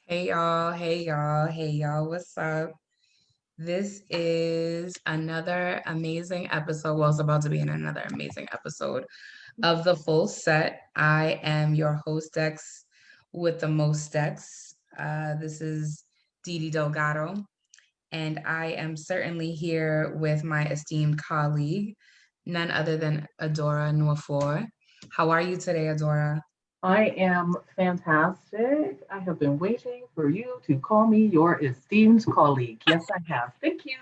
Hey y'all, hey y'all, hey y'all, what's up? This is another amazing episode. Well, it's about to be another amazing episode of the full set. I am your hostess with the most decks. This is Didi Delgado, and I am certainly here with my esteemed colleague, none other than Adora Nwofor. How are you today, Adora? I am fantastic. I have been waiting for you to call me your esteemed colleague. Yes, I have. Thank you.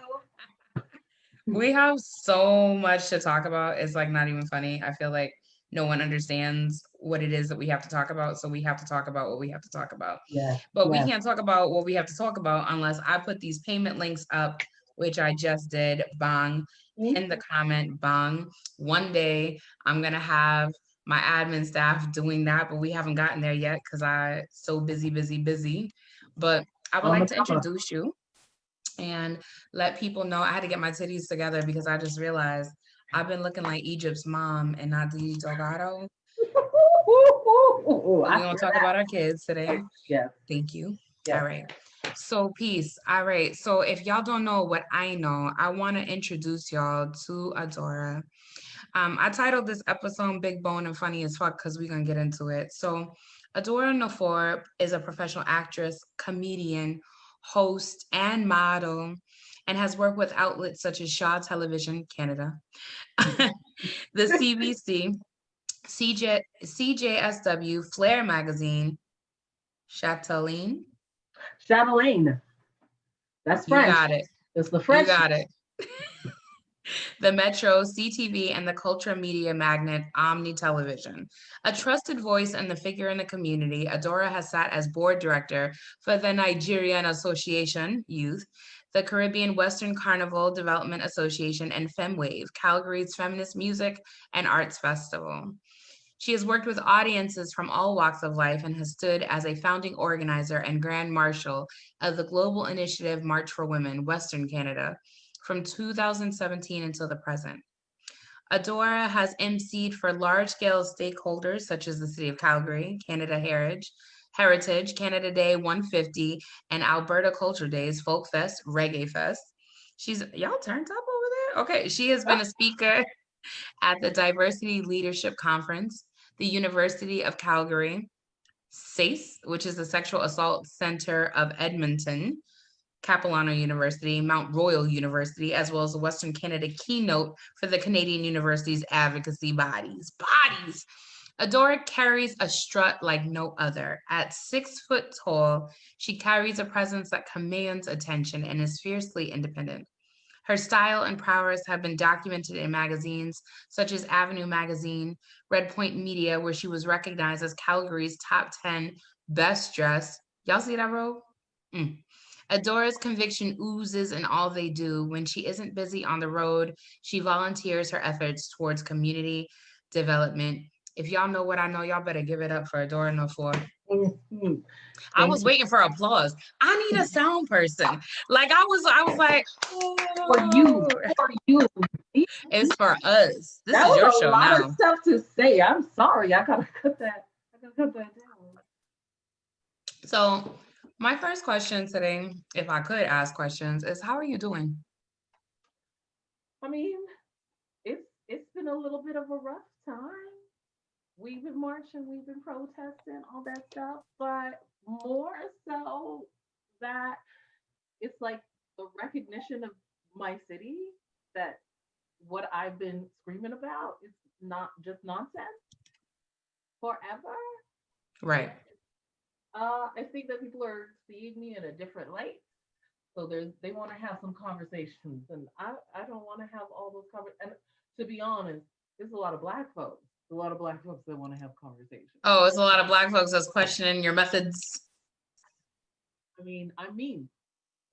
We have so much to talk about. It's like not even funny. I feel like no one understands what it is that we have to talk about. So we have to talk about what we have to talk about. Yes, But we yes. can't talk about what we have to talk about unless I put these payment links up, which I just did. Bang. Pin the comment. Bang. One day I'm going to have my admin staff doing that, but we haven't gotten there yet because I so busy, busy, busy. But I would On like the to cover. introduce you and let people know I had to get my titties together because I just realized I've been looking like Egypt's mom and not the Delgado. But we're I gonna hear talk that. about our kids today. Yes, Thank you. All yes. right. So peace. All right. So if y'all don't know what I know, I want to introduce y'all to Adora. I titled this episode Big Bone and Funny as Fuck because we're gonna get into it. So Adora Nwofor is a professional actress, comedian, host, and model, and has worked with outlets such as Shaw Television Canada, the CBC, CJSW, Flair Magazine, Chateline. Chatelaine. That's You French. got it. It's the You French. got it. The Metro, CTV, and the culture media magnate Omni Television. A trusted voice and the figure in the community, Adora has sat as board director for the Nigerian Association Youth, the Caribbean Western Carnival Development Association, and Femme, Calgary's feminist music and arts festival. She has worked with audiences from all walks of life and has stood as a founding organizer and Grand Marshal of the global initiative March for Women, Western Canada, from 2017 until the present. Adora has emceed for large-scale stakeholders such as the City of Calgary, Heritage, Canada Day 150, and Alberta Culture Days, Folkfest, Reggaefest. Y'all turned up over there? Okay, she has been a speaker at the Diversity Leadership Conference, the University of Calgary, SACE, which is the Sexual Assault Center of Edmonton, Capilano University, Mount Royal University, as well as the Western Canada keynote for the Canadian Universities Advocacy bodies. Adora carries a strut like no other. At 6 foot tall, she carries a presence that commands attention and is fiercely independent. Her style and prowess have been documented in magazines such as Avenue Magazine, Red Point Media, where she was recognized as Calgary's top 10 best dressed. Y'all see that, bro? Mm. Adora's conviction oozes in all they do. When she isn't busy on the road, she volunteers her efforts towards community development. If y'all know what I know, y'all better give it up for Adora Nwofor. Mhm. I Thank was you. waiting for applause. I need a sound person. Like I was like, For you. oh, For you. it's for us. This That is your was a show lot of now. stuff to say. I'm sorry. I gotta cut that. I gotta cut that down. So my first question today, if I could ask questions, is how are you doing? I mean, it's been a little bit of a rough time. We've been marching, we've been protesting, all that stuff, but more so that it's like the recognition of my city that what I've been screaming about is not just nonsense forever. Right. I think that people are seeing me in a different light. So they want to have some conversations, and I don't want to have all those conversations. And to be honest, there's a lot of black folks, a lot of black folks that want to have conversations. Oh, it's a lot of black folks that's questioning your methods. I'm mean,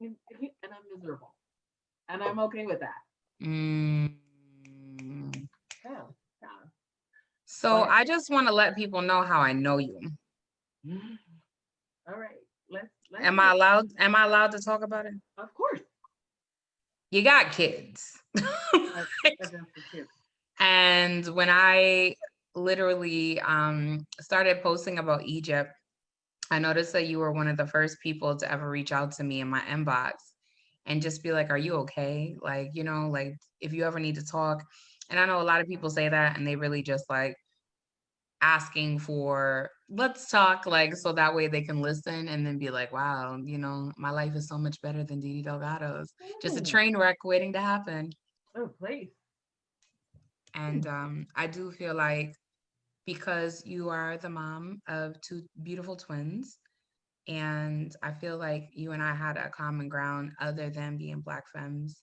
and I'm miserable, and I'm okay with that. Mm. Yeah, yeah. So But I just want to let people know how I know you. all right, let's Am hear I it. allowed? Am I allowed to talk about it? Of course, You got kids. I got the kids. And when I literally started posting about Egypt, I noticed that you were one of the first people to ever reach out to me in my inbox and just be like, are you okay? Like, you know, like if you ever need to talk. And I know a lot of people say that and they really just like asking for, let's talk, like, so that way they can listen and then be like, wow, you know, my life is so much better than Didi Delgado's. Just a Hmm. train wreck waiting to happen. Oh, please. And I do feel like because you are the mom of two beautiful twins, and I feel like you and I had a common ground other than being Black femmes.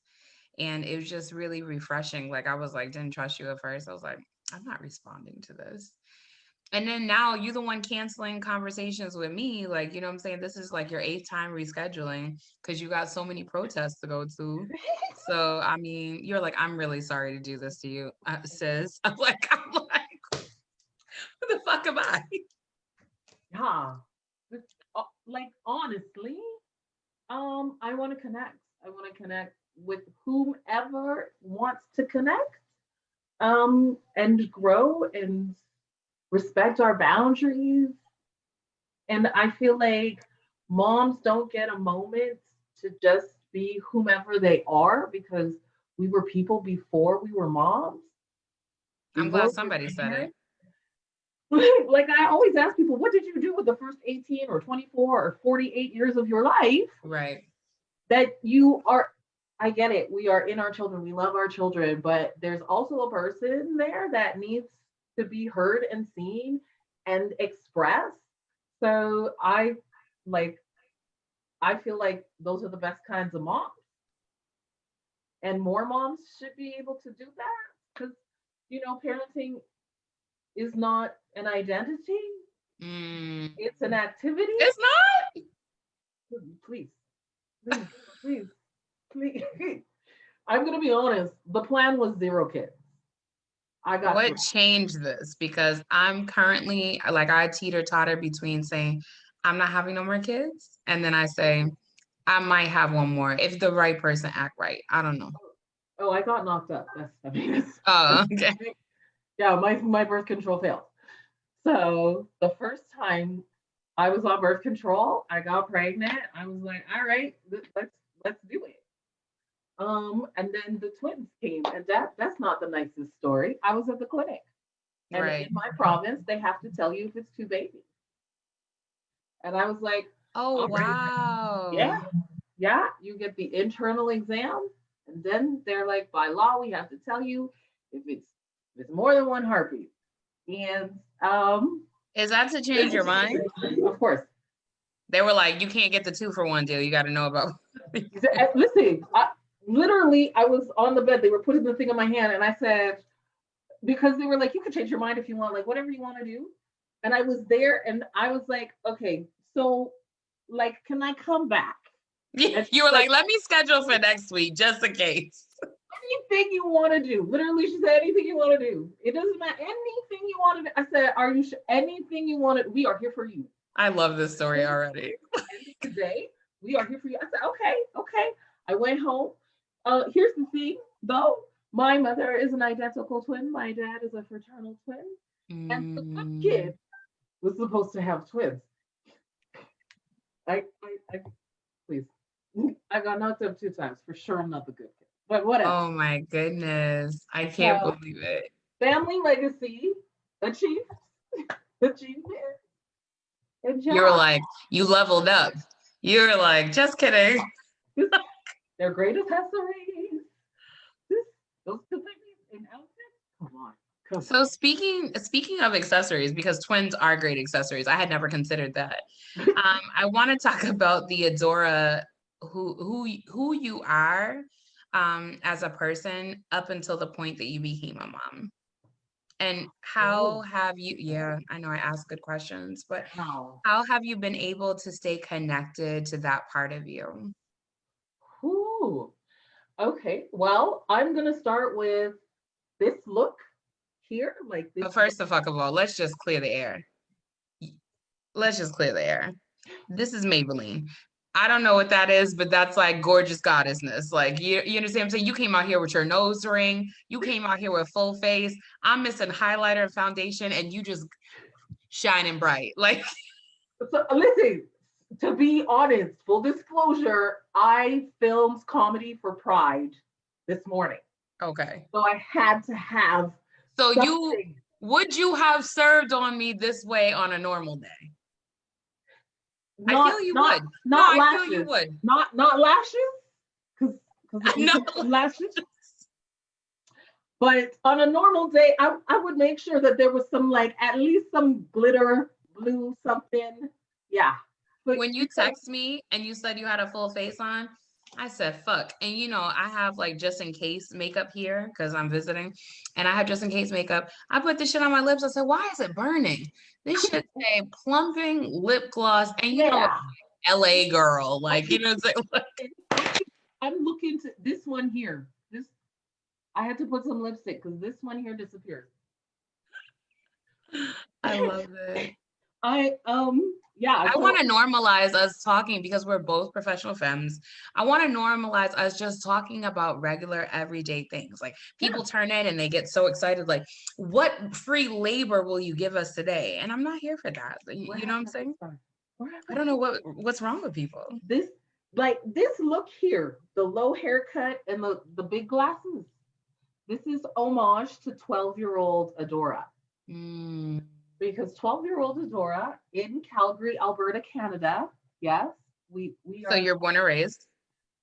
And it was just really refreshing. Like I was like, didn't trust you at first. I was like, I'm not responding to this. And then now you're the one canceling conversations with me. Like, you know what I'm saying? This is like your eighth time rescheduling because you got so many protests to go to. So, I mean, you're like, I'm really sorry to do this to you, sis. I'm like, who the fuck am I? Yeah. Like honestly, I want to connect. I want to connect with whomever wants to connect. And grow and respect our boundaries. And I feel like moms don't get a moment to just be whomever they are because we were people before we were moms, I'm before glad we were somebody said it. parents. Like I always ask people, what did you do with the first 18 or 24 or 48 years of your life Right. that you are? I get it. We are in our children. We love our children, but there's also a person there that needs to be heard and seen and expressed. So like I feel like those are the best kinds of moms, and more moms should be able to do that because parenting is not an identity; Mm. it's an activity. It's not. Please, please, please, please. I'm gonna be honest. The plan was 0 kids. I got What 3. changed this? Because I'm currently like I teeter totter between saying I'm not having no more kids, and then I say I might have one more if the right person act right. I don't know. Oh, I got knocked up. I mean, Oh, okay. yeah, my birth control failed. So the first time I was on birth control, I got pregnant. I was like, all right, let's do it. And then the twins came, and that's not the nicest story. I was at the clinic, and in Right. my province, they have to tell you if it's two babies. And I was like, Oh, all right, wow. yeah, yeah, you get the internal exam, and then they're like, by law, we have to tell you if it's more than one heartbeat. And Is that to change your mind? of course, They were like, you can't get the 2-for-1 deal. You got to know about. listen, literally, I was on the bed. They were putting the thing in my hand, and I said, because they were like, you can change your mind if you want, like whatever you want to do. And I was there, and I was like, okay, so like, can I come back? And You were like, let me schedule for next week just in case. anything you want to do. Literally, she said, anything you want to do. It doesn't matter. Anything you want to do. I said, are you sure? Anything you want to, we are here for you. I love this story already. Today, we are here for you. I said, okay, okay. I went home. Here's the thing, though. My mother is an identical twin. My dad is a fraternal twin. And the good kid was supposed to have twins. I please. I got knocked up 2 times. For sure, I'm not the good kid. But whatever. Oh my goodness. I can't So, believe it. family legacy achieved. Achievement. And You were job. like, you leveled up. You were like, just kidding. They're great accessories. Those two babies in outfits. Come on. Come So speaking of accessories, because twins are great accessories, I had never considered that. I want to talk about the Adora, who you are as a person up until the point that you became a mom. And how on. have you, yeah, I know I ask good questions, but Wow. how have you been able to stay connected to that part of you? Ooh. Okay. Well, I'm gonna start with this look here, like this But look. first of all, let's just clear the air. Let's just clear the air. This is Maybelline. I don't know what that is, but that's like gorgeous goddessness. Like you understand what I'm saying? You came out here with your nose ring. You came out here with full face. I'm missing highlighter and foundation, and you just shining bright. Like So listen, to be honest, full disclosure, I filmed comedy for Pride this morning. Okay. So I had to have So something. would you have served on me this way on a normal day? I Not feel you not would. No, not I feel you lashes. would. Not lashes. Because we No. can have lashes. But on a normal day, I would make sure that there was some, like, at least some glitter, blue, something. Yeah. But When you because text me and you said you had a full face on, I said, fuck. And I have like just in case makeup here because I'm visiting and I have just in case makeup. I put this shit on my lips. I said, why is it burning? This should say plumping lip gloss. And yeah. LA girl. Like, it's like, I'm looking to this one here. This I had to put some lipstick because this one here disappeared. I love it. I yeah, I so want to normalize us talking because we're both professional femmes. I want to normalize us just talking about regular everyday things. Like yeah. people turn in and they get so excited, like, what free labor will you give us today? And I'm not here for that. What You know what I'm happened saying? this time? What I happened? don't know what's wrong with people. This this look here, the low haircut and the big glasses. This is homage to 12-year-old Adora. Mm. Because 12-year-old Adora in Calgary, Alberta, Canada. Yes, we So are you're born and raised?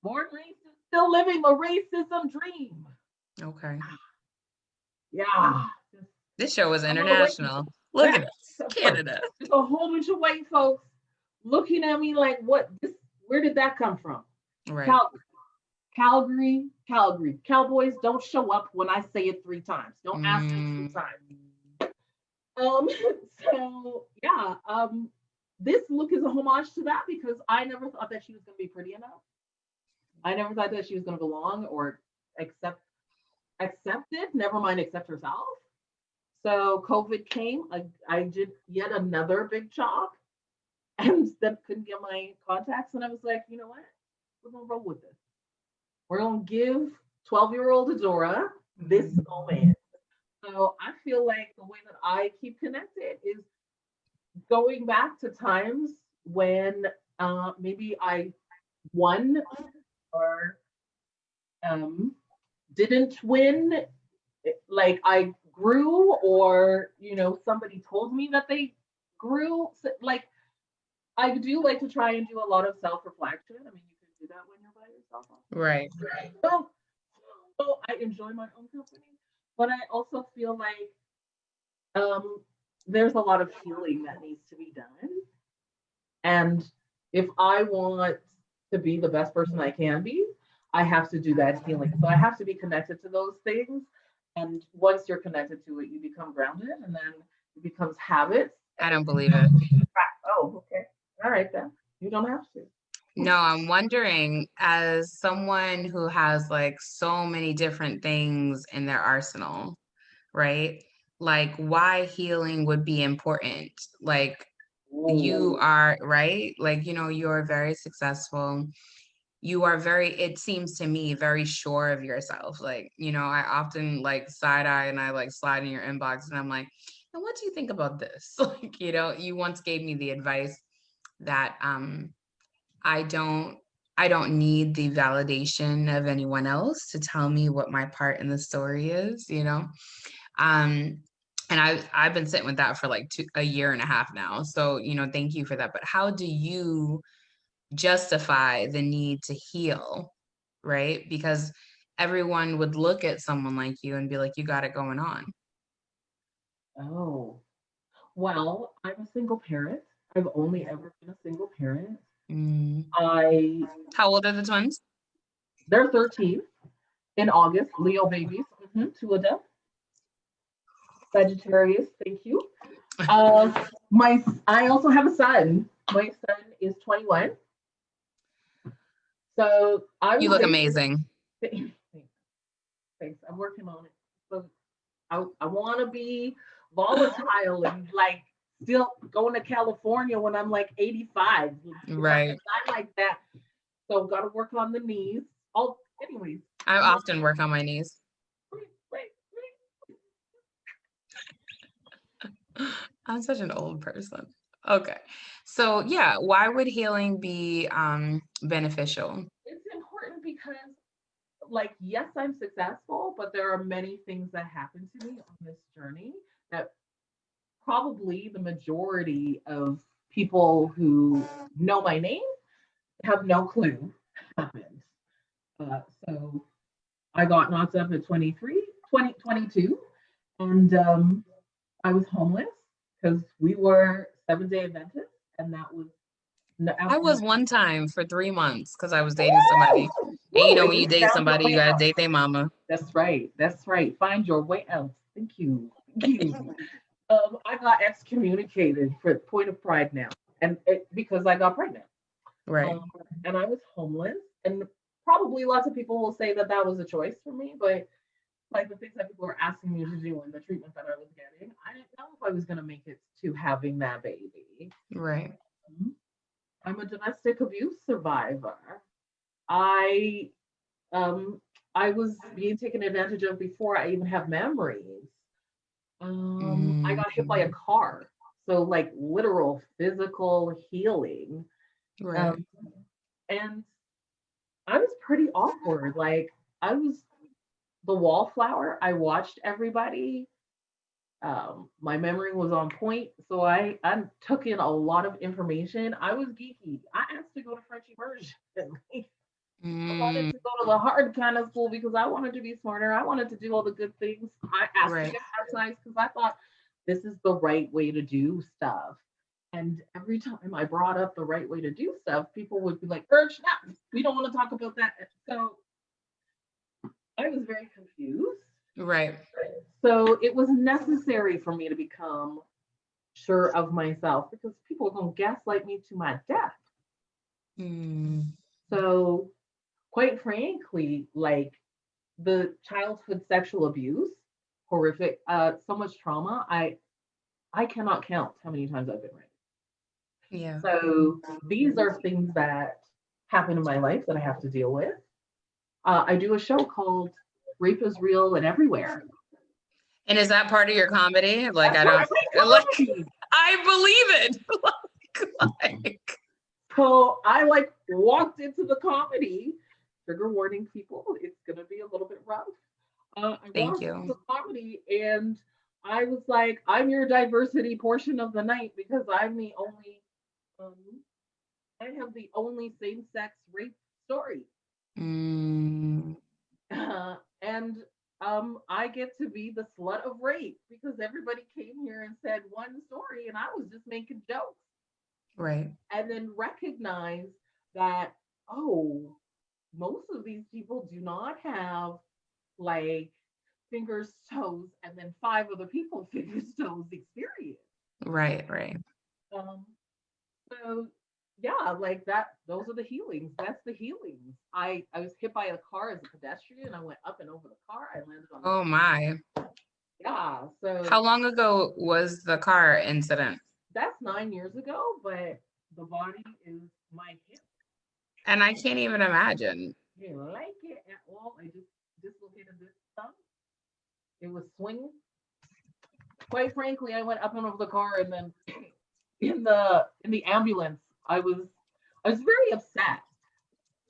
born racist, still living the racism dream. Okay. Yeah. This show is I'm gonna wait. international. Look at us, Of course, Canada. there's a whole bunch of white folks looking at me like, what? Where did that come from? Right. Calgary, Calgary, Calgary. Cowboys don't show up when I say it 3 times. Don't ask me 3 times. Um, so yeah, this look is a homage to that because I never thought that she was gonna be pretty enough. I never thought that she was gonna belong or accept accepted, never mind accept herself. So COVID came, I did yet another big chop and then couldn't get my contacts. And I was like, you know what? We're gonna roll with this. We're gonna give 12-year-old Adora this moment. So I feel like the way that I keep connected is going back to times when maybe I won or um, didn't win, like I grew, or somebody told me that they grew. So, like I do like to try and do a lot of self-reflection. I mean, you can do that when you're by yourself. Right. So, so I enjoy my own company, but I also feel like um, there's a lot of healing that needs to be done. And if I want to be the best person I can be, I have to do that healing. So I have to be connected to those things. And once you're connected to it, you become grounded and then it becomes habits. I don't believe it. Oh, okay. All right, then. You don't have to. No, I'm wondering, as someone who has like so many different things in their arsenal, right? Like why healing would be important. Like you Ooh. are, right? Like, you're very successful. You are very, it seems to me, very sure of yourself. Like, I often like side eye and I like slide in your inbox and I'm like, and what do you think about this? Like, you once gave me the advice that I don't I don't need the validation of anyone else to tell me what my part in the story is. Um, and I've been sitting with that for like a year and a half now. So, thank you for that. But how do you justify the need to heal, right? Because everyone would look at someone like you and be like, you got it going on. Oh. Well, I'm a single parent. I've only ever been a single parent. Mm. I How old are the twins? They're 13 in August, Leo babies, two of them. Sagittarius, thank you. My I also have a son. My son is 21. So I You was look able amazing. to, thanks. I'm working on it. So I want to be volatile and like still going to California when I'm like 85. Right. I like that. So got to work on the knees. Oh, anyways. I often work on my knees. Wait. I'm such an old person. Okay. So yeah, why would healing be beneficial? It's important because, like, yes, I'm successful, but there are many things that happen to me on this journey that probably the majority of people who know my name have no clue happened. So I got knocked up at 22, and I was homeless because we were 7-day Adventists, and that was I after. was one time for 3 months because I was dating somebody. And you Woo, know, and when you you date found your somebody, you way gotta out. date their mama. That's right. That's right. Find your way out. Thank you. Thank you. I got excommunicated for point of pride now, and because I got pregnant. Right. Um, and I was homeless, and probably lots of people will say that that was a choice for me, but like the things that people were asking me to do and the treatment that I was getting, I didn't know if I was going to make it to having that baby. Right. I'm a domestic abuse survivor. I I was being taken advantage of before I even have memories. I got hit by a Mhm. car, so like literal physical healing. Right. Um, and I was pretty awkward. Like I was the wallflower. I watched everybody. My memory was on point, so I took in a lot of information. I was geeky. I asked to go to French immersion. I wanted Mm, to go to the hard kind of school because I wanted to be smarter. I wanted to do all the good things. I asked to right. get baptized because I thought this is the right way to do stuff. And every time I brought up the right way to do stuff, people would be like, Urge, no, we don't want to talk about that. So I was very confused. Right. So it was necessary for me to become sure of myself because people are going to gaslight me to my death. Mm, So, quite frankly, like the childhood sexual abuse, horrific, so much trauma. I cannot count how many times I've been raped. yeah. So these are things that happen in my life that I have to deal with. I do a show called "Rape is Real and Everywhere." And is that part of your comedy? Like, That's I part don't of my like. comedy. I believe it. like, So I like walked into the comedy. Trigger warning, people. It's gonna be a little bit rough. I thank walked into you. the comedy and I was like, I'm your diversity portion of the night because I'm the only, um, I have the only same sex rape story. Mm, And I get to be the slut of rape because everybody came here and said one story and I was just making jokes. right. And then recognize that, oh, most of these people do not have like fingers, toes, and then 5 other people fingers, toes experience. Right. Right. Um, so yeah, like that, those are the healings. That's the healings. I was hit by a car as a pedestrian. I went up and over the car. I landed on the Oh my. yeah. How So long ago was the car incident? that's 9 years ago, but the body is my hip. And I can't even imagine. Didn't like it at all. I just dislocated this thumb. It was swinging. Quite frankly, I went up and over the car, and then in the ambulance, I was very upset.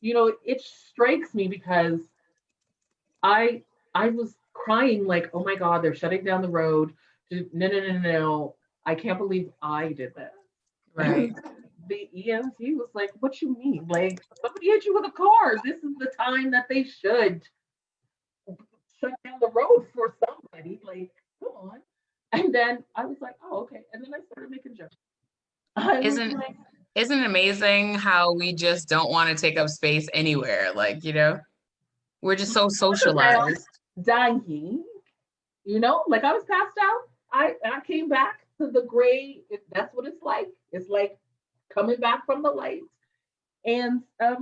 You know, it strikes me because I I was crying like, oh my god, they're shutting down the road. No, no, no, no, no. I can't believe I did this. Right. And the EMT was like, what you mean? Like somebody hit you with a car. This is the time that they should shut down the road for somebody. Like, come on. And then I was like, oh, okay. And then I started making jokes. I was Isn't like, isn't it amazing how we just don't want to take up space anywhere? Like, we're just so around socialized. dying, like I was passed out. I came back to the gray. That's what it's like. It's like coming back from the light. And I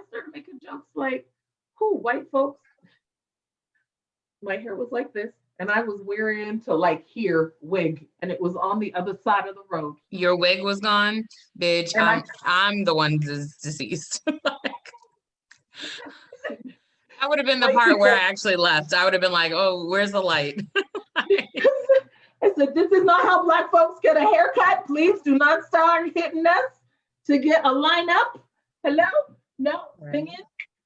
started making jokes like, who white folks, my hair was like this. And I was wearing to like here wig, and it was on the other side of the road. Your wig was gone, bitch. And I'm the one deceased. I would have been the white part where I people, actually left. I would have been like, "Oh, where's the light?" I said, this is not how black folks get a haircut. Please do not start hitting us to get a lineup. Hello? No, Right. singing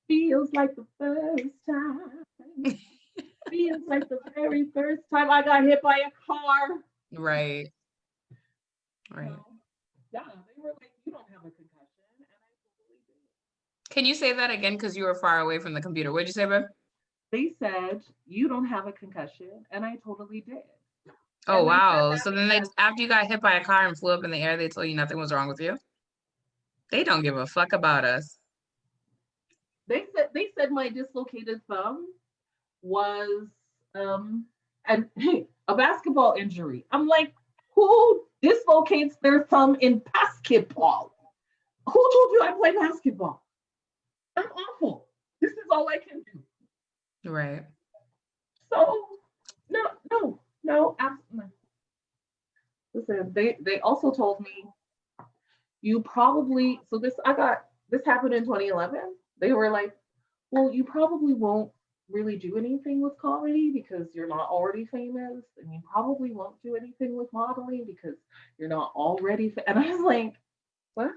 feels like the first time. Feels like the very first time I got hit by a car. Right. Right. So, yeah, they were like, you don't have a concussion. And I totally did. Can you say that again? Because you were far away from the computer. What'd you say, babe? They said, you don't have a concussion. And I totally did. Oh, And they said wow. that So then because after you got hit by a car and flew up in the air, they told you nothing was wrong with you? They don't give a fuck about us. they said my dislocated thumb was and a basketball injury. I'm like, who dislocates their thumb in basketball? Who told you I play basketball? I'm awful. This is all I can do. Right. So no, absolutely. Listen, they also told me you probably this happened in 2011. They were like, well, you probably won't really do anything with comedy because you're not already famous, and you probably won't do anything with modeling because you're not already and I was like, what?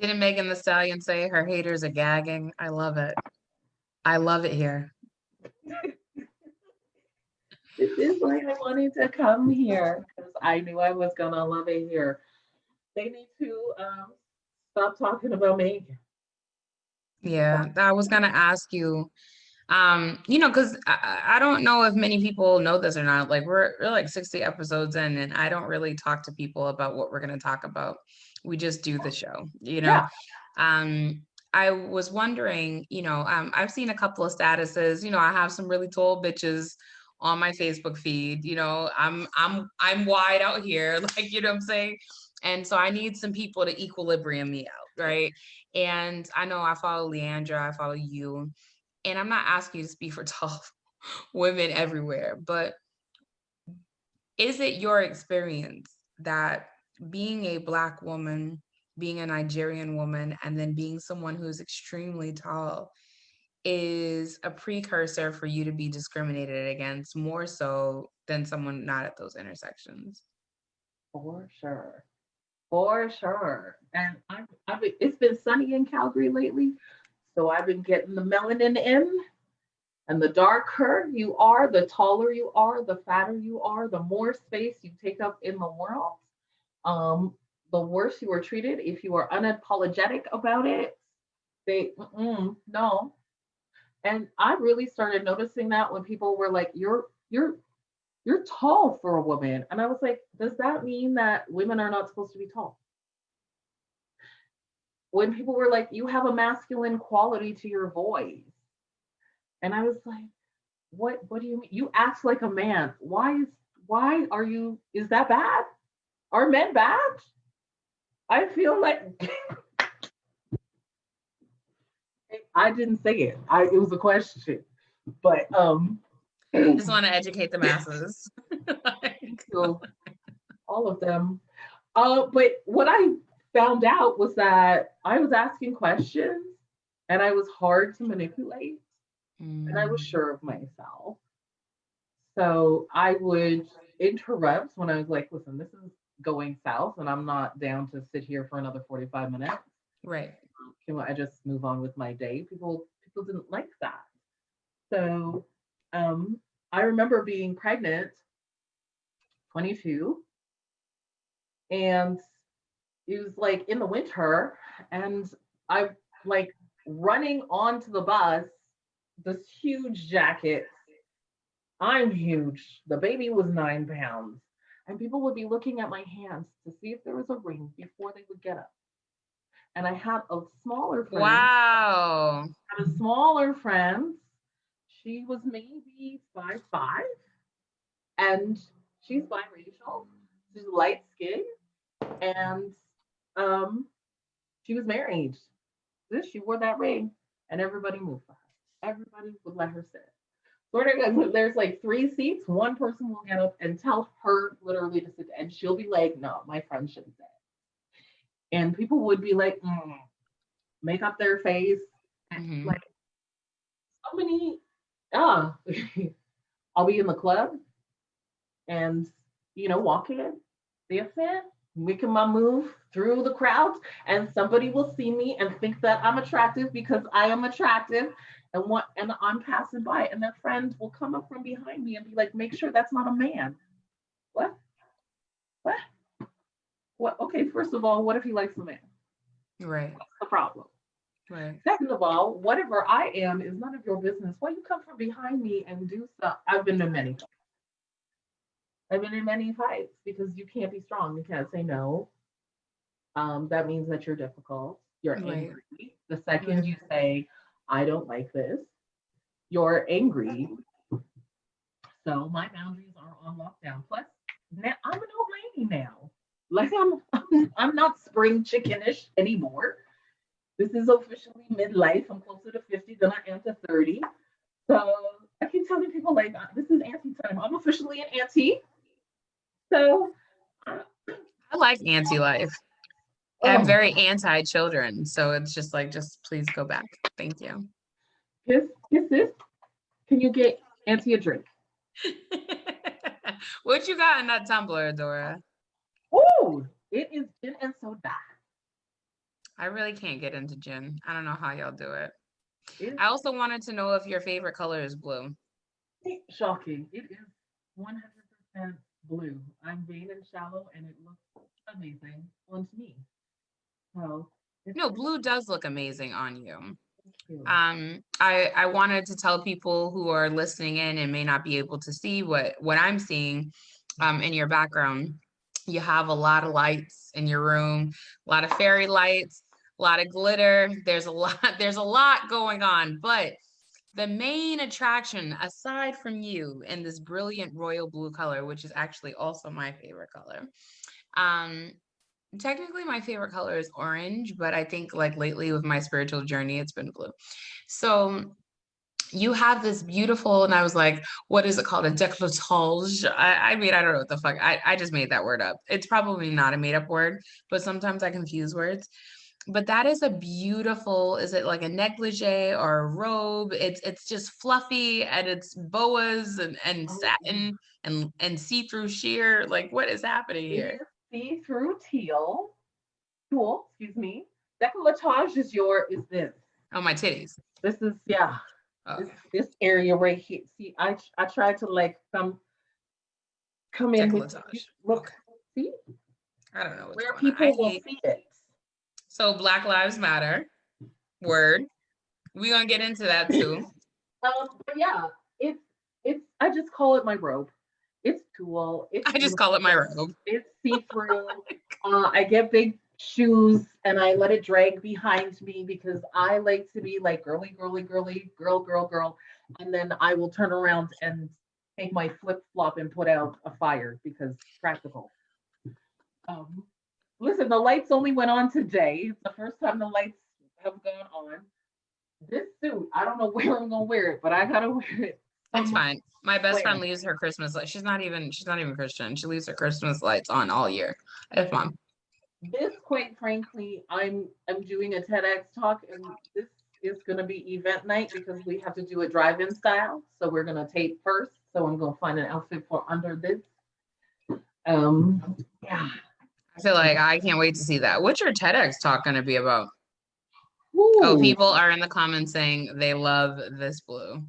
Didn't Megan Thee Stallion say her haters are gagging? I love it. I love it here. This is why I wanted to come here, because I knew I was gonna love it here. They need to stop talking about Megan. Yeah, I was gonna ask you, because I don't know if many people know this or not. Like we're like 60 episodes in, and I don't really talk to people about what we're gonna talk about. We just do the show, you know. Yeah. I was wondering, I've seen a couple of statuses. I have some really tall bitches on my Facebook feed. I'm wide out here, like what I'm saying. And so I need some people to equilibrium me out, right? And I know I follow Leandra, I follow you, and I'm not asking you to speak for tall women everywhere, but is it your experience that being a Black woman, being a Nigerian woman, and then being someone who's extremely tall is a precursor for you to be discriminated against more so than someone not at those intersections? For sure. For sure. And it's been sunny in Calgary lately. So I've been getting the melanin in. And the darker you are, the taller you are, the fatter you are, the more space you take up in the world, the worse you are treated. If you are unapologetic about it, no. And I really started noticing that when people were like, you're tall for a woman. And I was like, does that mean that women are not supposed to be tall? When people were like, you have a masculine quality to your voice. And I was like, what do you mean? You act like a man. Why are you, is that bad? Are men bad? I feel like I didn't say it. It was a question. But Just want to educate the masses. so all of them. But what I found out was that I was asking questions and I was hard to manipulate and I was sure of myself. So I would interrupt when I was like, listen, this is going south and I'm not down to sit here for another 45 minutes. Right. Can I just move on with my day? People didn't like that. So I remember being pregnant, 22, and it was like in the winter, and I like running onto the bus, this huge jacket. I'm huge. The baby was 9 pounds. And people would be looking at my hands to see if there was a ring before they would get up. And I had a smaller friend. Wow. Had a smaller friend. She was maybe 5'5", and she's biracial. She's light skinned, and she was married. She wore that ring, and everybody moved for her. Everybody would let her sit. So there's like 3 seats. One person will get up and tell her literally to sit, and she'll be like, "No, my friend shouldn't sit." And people would be like, make up their face, and like so many. I'll be in the club, and walking in, dancing, making my move through the crowd, and somebody will see me and think that I'm attractive because I am attractive. And I'm passing by, and their friend will come up from behind me and be like, "Make sure that's not a man." What? What? What? Okay, first of all, what if he likes a man? Right. What's the problem? Right. Second of all, whatever I am is none of your business. Why you come from behind me and do stuff? I've been in many. I've been in many fights because you can't be strong. You can't say no. That means that you're difficult. You're Right. angry. The second Right. you say, I don't like this, you're angry. So my boundaries are on lockdown. Plus, now I'm an old lady now. Like I'm not spring chickenish anymore. This is officially midlife. I'm closer to 50 than I am to 30. So I keep telling people like this is auntie time. I'm officially an auntie. So I like anti-life. I'm oh, very anti-children, so it's just like, just please go back. Thank you. this. Can you get auntie a drink? What you got in that tumbler, Dora? Oh, it is gin and soda. I really can't get into gin. I don't know how y'all do it. It's I also wanted to know if your favorite color is blue. shocking. It is 100% blue. I'm vain and shallow, and it looks amazing on me. So No, it's blue does look amazing on you. cute. I wanted to tell people who are listening in and may not be able to see what I'm seeing in your background. You have a lot of lights in your room, a lot of fairy lights, a lot of glitter. There's a lot going on, but the main attraction, aside from you and this brilliant royal blue color, which is actually also my favorite color, um, technically my favorite color is orange, but I think like lately with my spiritual journey, it's been blue. So you have this beautiful, and I was like, what is it called? A décolletage. I mean, I don't know what the fuck. I just made that word up. It's probably not a made up word, but sometimes I confuse words. But that is a beautiful, is it like a negligee or a robe? It's just fluffy and it's boas and Oh, satin and see-through sheer. Like, what is happening it here? is see-through tulle, excuse me. Decolletage is this. Oh, my titties. This is yeah. Oh, This area right here. See, I tried to like come in with you. décolletage. Look, Okay. see I don't know what's where going on. I people will hate. see it. So Black Lives Matter. Word. We're gonna get into that too. But yeah, it's I just call it my robe. It's tulle. It's I just call it my beautiful. robe. It's see through. I get big shoes and I let it drag behind me because I like to be like girly, girly, girly, girl, girl, girl, and then I will turn around and take my flip flop and put out a fire because practical. Um, Listen, the lights only went on today. It's the first time the lights have gone on. This suit, I don't know where I'm gonna wear it, but I gotta wear it It's fine. My best friend somewhere. leaves her Christmas light. She's not even Christian. She leaves her Christmas lights on all year. It's fun. This, quite frankly, I'm doing a TEDx talk, and this is gonna be event night because we have to do a drive-in style. So we're gonna tape first. So I'm gonna find an outfit for under this. Yeah. I feel like I can't wait to see that. What's your TEDx talk gonna be about? Oh, Woo. people are in the comments saying they love this blue.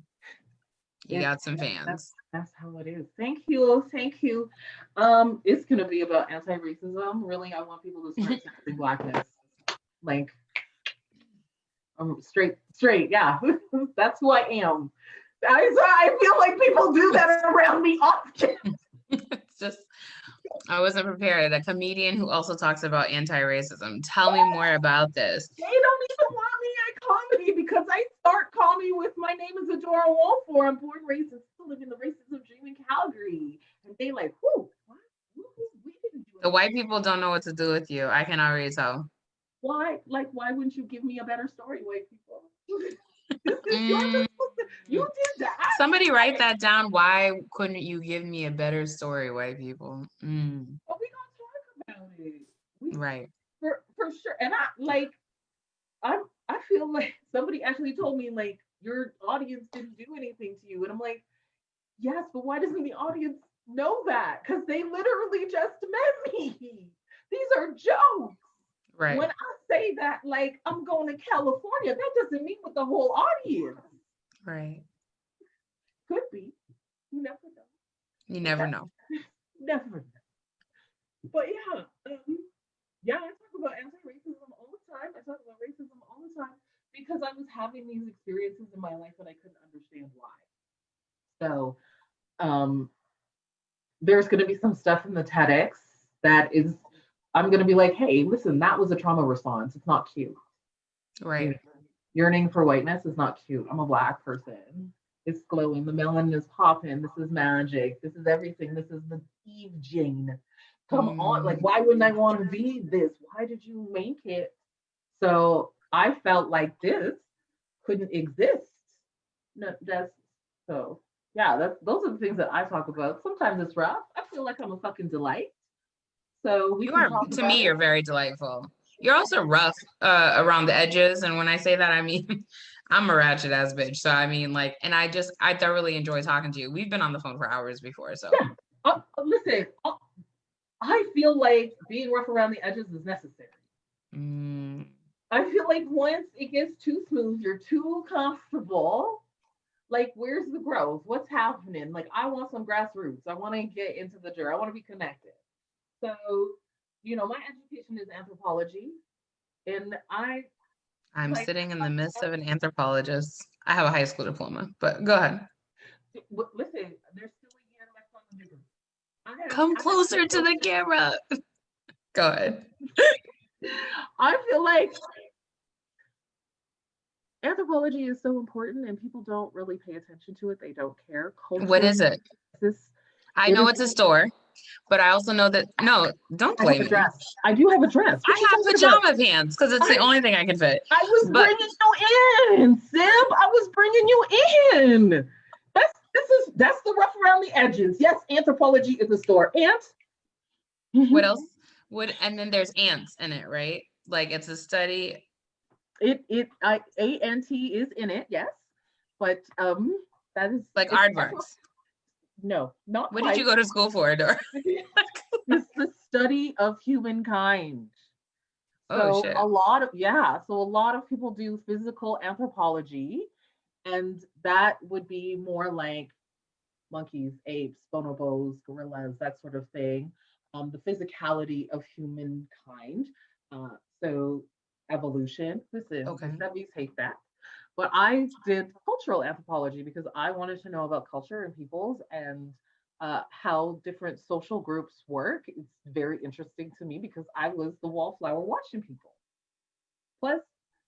You It's got some fans. that's how it is. Thank you, thank you. It's gonna be about anti-racism. Really, I want people to start testing blackness. Like, straight, yeah. That's who I am. I feel like people do that around me often. It's just I wasn't prepared. A comedian who also talks about anti-racism. Tell me more about this. They don't even want me at comedy because I start comedy with my name is Adora Nwofor. I'm born racist, still live in the racism dream in Calgary. And they like, whoo, what? We didn't do The anything. white people don't know what to do with you. I can already tell. Why? Like, why wouldn't you give me a better story, white people? This is your Mm, you did that. somebody write that down. Why couldn't you give me a better story, white people? But we gonna talk about it. We Right. for sure. And I feel like somebody actually told me like your audience didn't do anything to you, and I'm like, yes, but why doesn't the audience know that because they literally just met me. These are jokes. Right. When I say that, like, I'm going to California, that doesn't mean with the whole audience. Right. Could be. You never know. You never know. Never know. But yeah, yeah, I talk about anti-racism all the time. I talk about racism all the time because I was having these experiences in my life and I couldn't understand why. So, um, there's going to be some stuff in the TEDx that is, I'm going to be like, hey, listen, that was a trauma response. It's not cute. Right. Yearning for whiteness is not cute. I'm a Black person. It's glowing. The melanin is popping. This is magic. This is everything. This is the Eve Jane. Come on. Like, why wouldn't I want to be this? Why did you make it? So I felt like this couldn't exist. No, that's so yeah, those are the things that I talk about. Sometimes it's rough. I feel like I'm a fucking delight. So we You can are, talk to about me, it. you're very delightful. You're also rough around the edges. And when I say that, I mean, I'm a ratchet ass bitch. So I mean, like, and I thoroughly enjoy talking to you. We've been on the phone for hours before. So Yeah. Listen, I feel like being rough around the edges is necessary. mm, I feel like once it gets too smooth, you're too comfortable. Like, where's the growth? What's happening? Like, I want some grassroots. I want to get into the dirt. I want to be connected. So, my education is anthropology, and I I'm like. sitting in the midst of an anthropologist. I have a high school diploma, but go ahead. Listen, there's still a year left on the degree. Come I have closer to the camera. Go ahead. I feel like anthropology is so important and people don't really pay attention to it. They don't care. What Culture is it? this I it know is it's a store, but I also know that, no, don't I have blame a me. dress. I do have a dress. What you I have talking about? pajama pants because it's the I only thing I can fit. I was But bringing you in, Sim. I was bringing you in. That's the rough around the edges. Yes, anthropology is a store. what else would, and then there's ants in it, right? Like it's a study, ant is in it, yes, but that is like it's aardvarks. no, not What did you quite. go to school for, Adora? It's the study of humankind. Oh So shit. so a lot of people do physical anthropology, and that would be more like monkeys, apes, bonobos, gorillas, that sort of thing. The physicality of humankind. Uh, so evolution. Listen, the Okay. 70s hate that. But I did cultural anthropology because I wanted to know about culture and peoples and how different social groups work. It's very interesting to me because I was the wallflower watching people. Plus,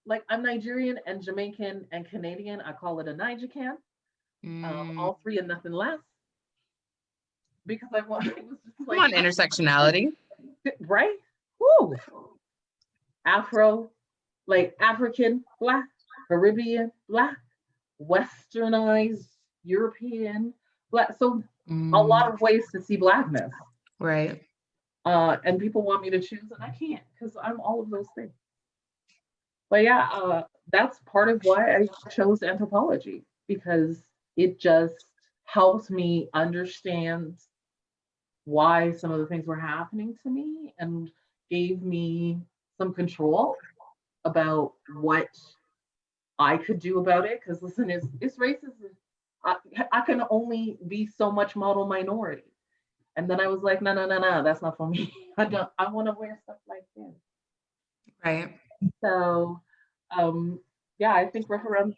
like, I'm Nigerian and Jamaican and Canadian. I call it a Nijacan. Mm, All three and nothing less because I want. It was just come like on, intersectionality. right. Woo. Afro, like African Black, Caribbean Black, Westernized European Black. So a lot Mm, of ways to see Blackness. right. And people want me to choose, and I can't because I'm all of those things. But yeah, that's part of why I chose anthropology because it just helps me understand why some of the things were happening to me and gave me some control about what I could do about it. Because listen, it's racism. I can only be so much model minority. And then I was like, no, no, no, no, that's not for me. I don't. I want to wear stuff like this. Right. So, yeah, I think referendum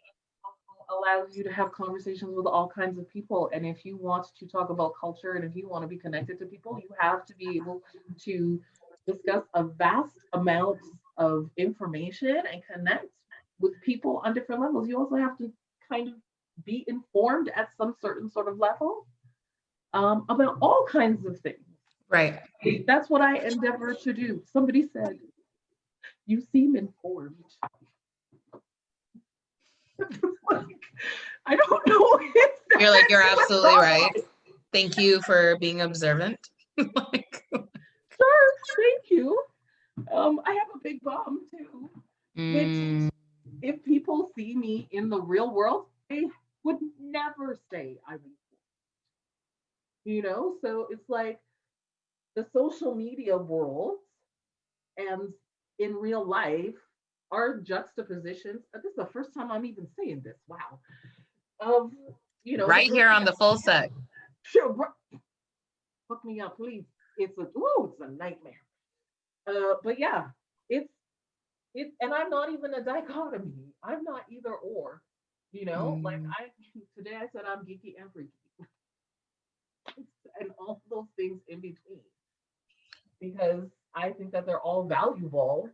allows you to have conversations with all kinds of people. And if you want to talk about culture and if you want to be connected to people, you have to be able to discuss a vast amount of information and connect with people on different levels. You also have to kind of be informed at some certain sort of level about all kinds of things. Right. That's what I endeavor to do. Somebody said, you seem informed. I don't know if You're like, you're that's absolutely right. Thank you for being observant. Like, sure, thank you. I have a big bum too, which mm, if people see me in the real world, they would never say I'm informed So it's like the social media world and in real life are juxtapositions. This is the first time I'm even saying this. Wow. Of the Right here on the full set. sure, hook me up, please. It's a nightmare. But yeah, it's and I'm not even a dichotomy. I'm not either or. Like Mm, I today I said I'm geeky and freaky, and all those things in between, because I think that they're all valuable.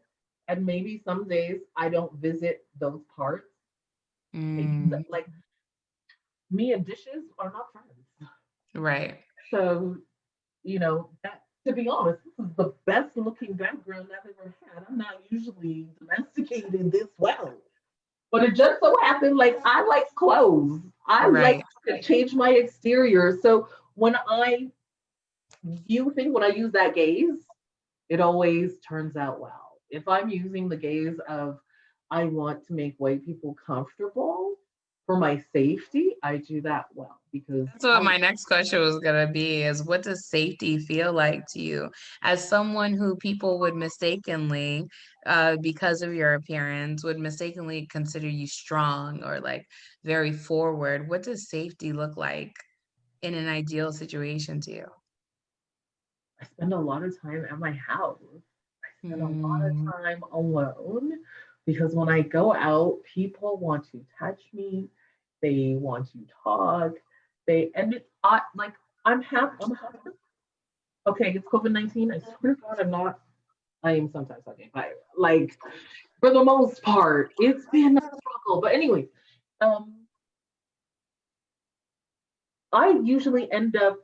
And maybe some days I don't visit those parts. Maybe mm, like me and dishes are not friends. right. So, that to be honest, this is the best looking background I've ever had. I'm not usually domesticated this well. But it just so happened like I like clothes. I like Right. to change my exterior. So when I when I use that gaze, it always turns out well. If I'm using the gaze of I want to make white people comfortable for my safety, I do that well because That's what my next question was gonna be is what does safety feel like to you? As someone who people would mistakenly, because of your appearance, would mistakenly consider you strong or like very forward, what does safety look like in an ideal situation to you? I spend a lot of time at my house. I spend a lot of Mm, time alone because when I go out, people want to touch me, they want to talk, and it's like I'm happy. Okay, it's COVID-19. I swear to God, I'm not. I am sometimes okay, but like for the most part, it's been a struggle. But anyway, um, I usually end up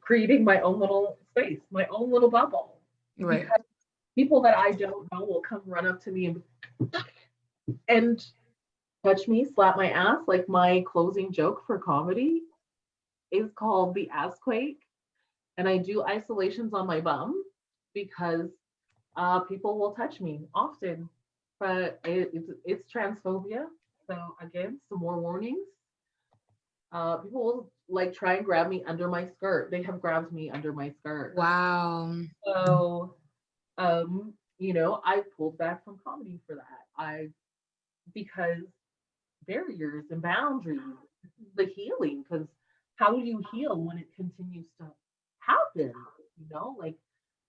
creating my own little space, my own little bubble, right. because people that I don't know will come run up to me and touch me, slap my ass. Like my closing joke for comedy is called the assquake, and I do isolations on my bum because people will touch me often, but it's transphobia. So again, some more warnings. People will like try and grab me under my skirt. They have grabbed me under my skirt. Wow. So, I pulled back from comedy for that. Because barriers and boundaries, the healing, because how do you heal when it continues to happen? Like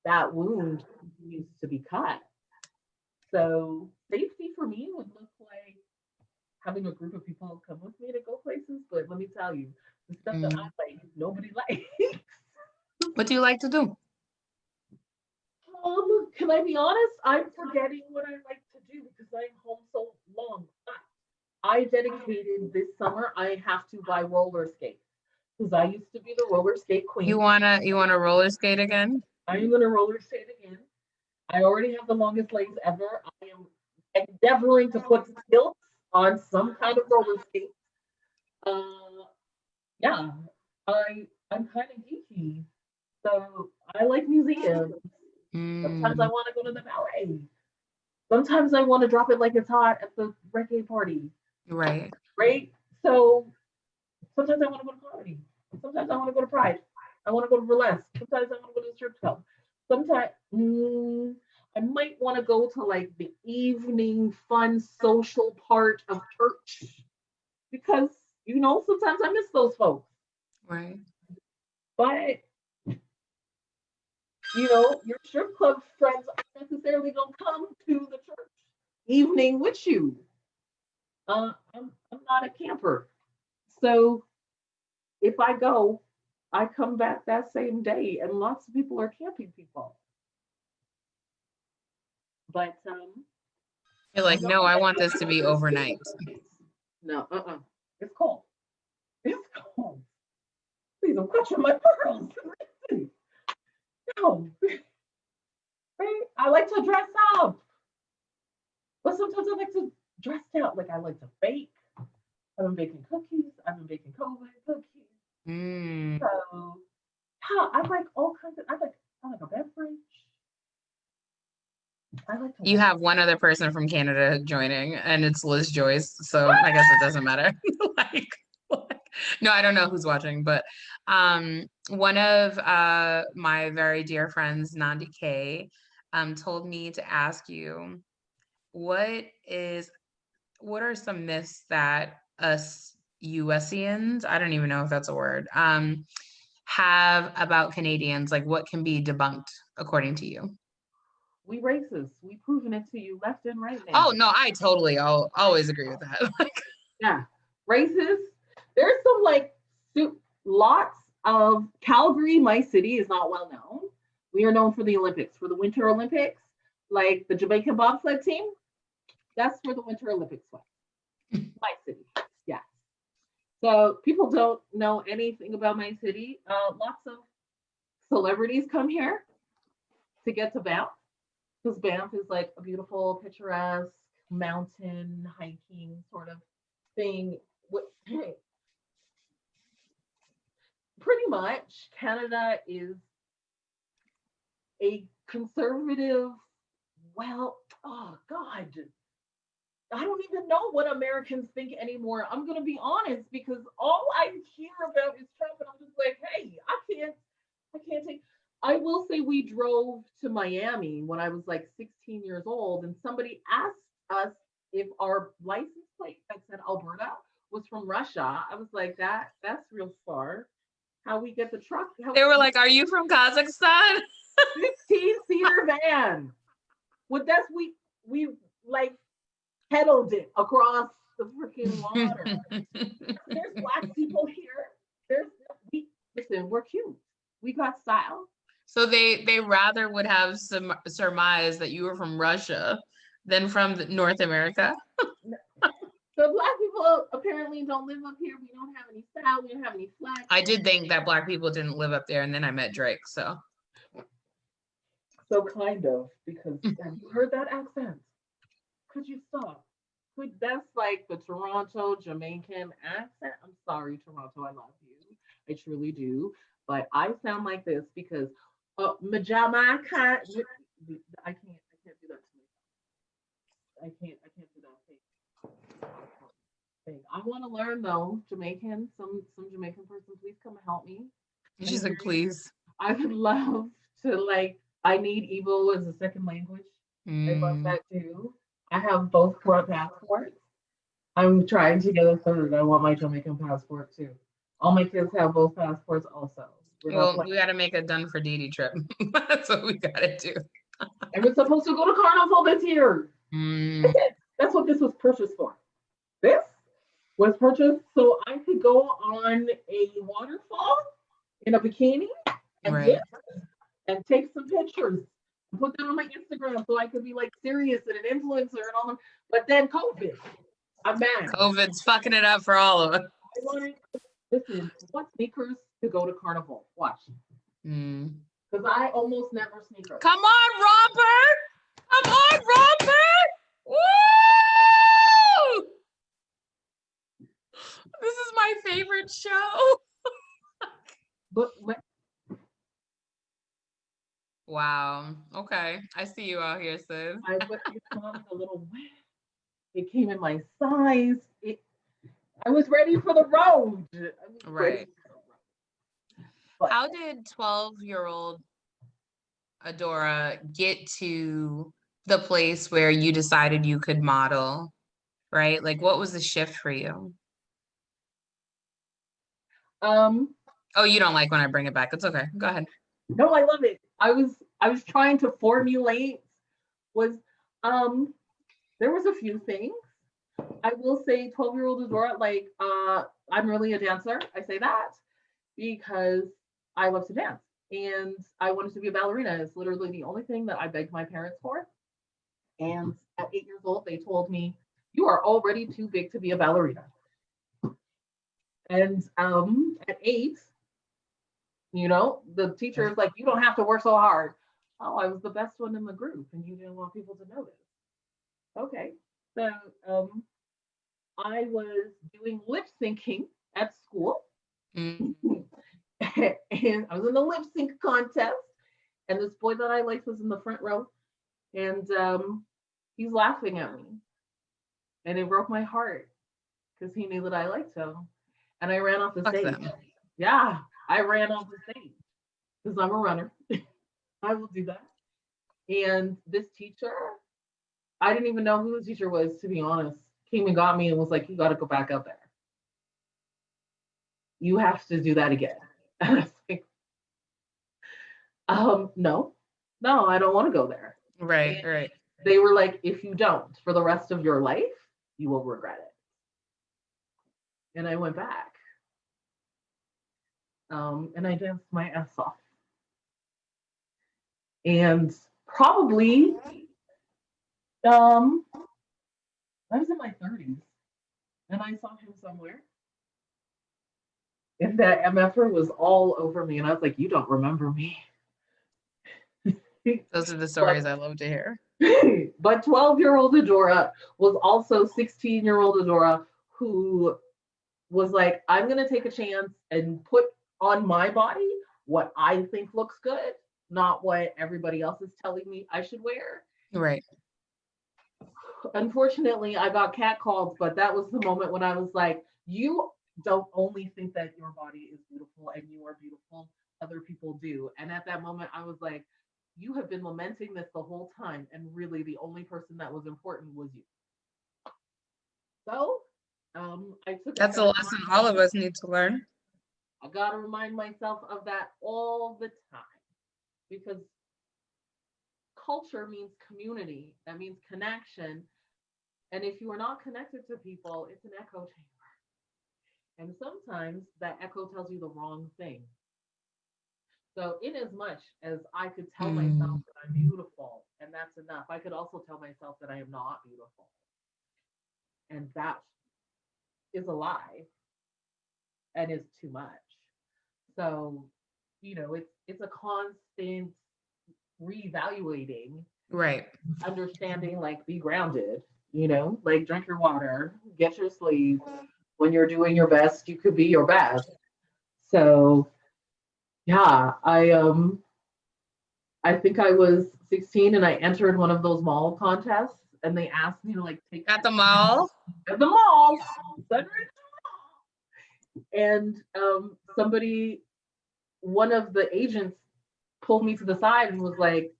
that wound continues to be cut. So safety for me would look like having a group of people come with me to go places. But let me tell you, the stuff that Mm. I like, nobody likes. What do you like to do? Can I be honest? I'm forgetting what I like to do because I'm home so long. I dedicated this summer. I have to buy roller skates because I used to be the roller skate You queen. wanna roller skate again? I am going to roller skate again. I already have the longest legs ever. I am endeavoring to put stilts on some kind of roller skate. Uh, yeah, I'm kind of geeky, so I like museums. Sometimes I Mm, want to go to the ballet. Sometimes I want to drop it like it's hot at the reggae party, right. right? So sometimes I want to go to comedy. Sometimes I want to go to Pride. I want to go to burlesque. Sometimes I want to go to the strip club. Sometimes I might want to go to like the evening fun social part of church because sometimes I miss those folks. Right. But your strip club friends aren't necessarily gonna come to the church evening with you. I'm not a camper, so if I go, I come back that same day, and lots of people are camping people. But You're I like, don't no, I like want this to be overnight. no, it's cold. It's cold. Please, I'm clutching my pearls. No, right? I like to dress up, but sometimes I like to dress down. Like I like to bake. I've been baking cookies. I've been baking COVID cookies. Mm. So yeah, I like all kinds of. I like a beverage. I like to You watch. have one other person from Canada joining, and it's Liz Joyce. So I guess it doesn't matter. like, no, I don't know who's watching, but One of my very dear friends, Nandi K, told me to ask you, what is what are some myths that us USians, I don't even know if that's a word, have about Canadians? Like, what can be debunked according to you? We racist. We proving it to you left and right Oh, now. no, I totally always agree with that. Yeah, racist. There's some like lots of Calgary, my city, is not well known. We are known for the Olympics, for the Winter Olympics, like the Jamaican bobsled team. That's where the Winter Olympics went. My city, yeah. So people don't know anything about my city. Lots of celebrities come here to get to Banff because Banff is like a beautiful, picturesque mountain hiking sort of thing. Pretty much, Canada is a conservative. Well, oh God, I don't even know what Americans think anymore. I'm gonna be honest because all I hear about is Trump, and I'm just like, hey, I can't take. I will say we drove to Miami when I was like 16 years old, and somebody asked us if our license plate that said Alberta was from Russia. I was like, that's real far. How we get the truck? How They were like, "Are you from Kazakhstan?" 16-seater van? With that's we like pedaled it across the freaking water. There's black people here. There's we listen, we're cute. We got style. So they rather would have surmised that you were from Russia than from North America. So black people apparently don't live up here. We don't have any style. We don't have any flags. I did think that black people didn't live up there, and then I met Drake. So So kind of because have you heard that accent? Could you stop? That's like the Toronto Jamaican accent. I'm sorry, Toronto. I love you. I truly do. But I sound like this because Majama can't. I can't do that to myself. I can't do that thing. I want to learn though, Jamaican. Some Jamaican person, please come help me. she's like, "Please." I would love to like. I need Igbo as a second language. I love Mm. that too. I have both current passports. I'm trying to get a third. I want my Jamaican passport too. All my kids have both passports also. We're not Well, playing. we got to make a done for Didi trip. That's what we got to do. And we're supposed to go to Carnival this year. Mm. That's what this was purchased for. This was purchased so I could go on a waterfall in a bikini and Right. dip and take some pictures and put that on my Instagram so I could be like serious and an influencer and all that. But then COVID, I'm mad. COVID's fucking it up for all of us. I wanted listen, what sneakers to go to Carnival? Watch. Mm. Because I almost never sneakers. Come on, Robert! Come on, Robert! Woo! This is my favorite show. But Wow. Okay. I see you out here, sis. I but it comes a little wet. It came in my size. I was ready for the road. Right. But How did 12-year-old Adora get to the place where you decided you could model, right? Like, what was the shift for you? um Oh, you don't like when I bring it back. It's okay. Go ahead. no, I love it. I was trying to formulate was there was a few things. I will say 12-year-old Adora, like I'm really a dancer. I say that because I love to dance. And I wanted to be a ballerina. It's literally the only thing that I begged my parents for. And at 8 years old, they told me, you are already too big to be a ballerina. And at 8, the teacher is like, you don't have to work so hard. Oh, I was the best one in the group, and you didn't want people to know this. Okay. So I was doing lip syncing at school. Mm. And I was in the lip sync contest. And this boy that I liked was in the front row. And he's laughing at me. And it broke my heart because he knew that I liked him. And I ran off the Fuck stage. them. Yeah, I ran off the stage. because I'm a runner. I will do that. And this teacher, I didn't even know who the teacher was, to be honest, came and got me and was like, you got to go back out there. You have to do that again. And I was like, no, I don't want to go there. Right, And right. they were like, if you don't, for the rest of your life, you will regret it. And I went back. And I danced my ass off. And probably, I was in my 30s and I saw him somewhere. And that MFer was all over me. And I was like, you don't remember me. Those are the But stories I love to hear. but 12-year-old Adora was also 16-year-old Adora who was like, I'm going to take a chance and put on my body what I think looks good, not what everybody else is telling me I should wear. Right. Unfortunately, I got catcalled, but that was the moment when I was like, you don't only think that your body is beautiful and you are beautiful, other people do. And at that moment, I was like, you have been lamenting this the whole time, and really the only person that was important was you. So I took That's a lesson all of us need to learn. I gotta remind myself of that all the time, because culture means community, that means connection. And if you are not connected to people, it's an echo chamber. And sometimes that echo tells you the wrong thing. So, in as much as I could tell myself that I'm beautiful, and that's enough, I could also tell myself that I am not beautiful. And that is a lie and is too much. So, it's a constant reevaluating, Right. understanding, like, be grounded, like drink your water, get your sleep. When you're doing your best, you could be your best. So yeah, I think I was 16 and I entered one of those mall contests and they asked me to like take At the mall? at the mall. And somebody, one of the agents pulled me to the side and was like,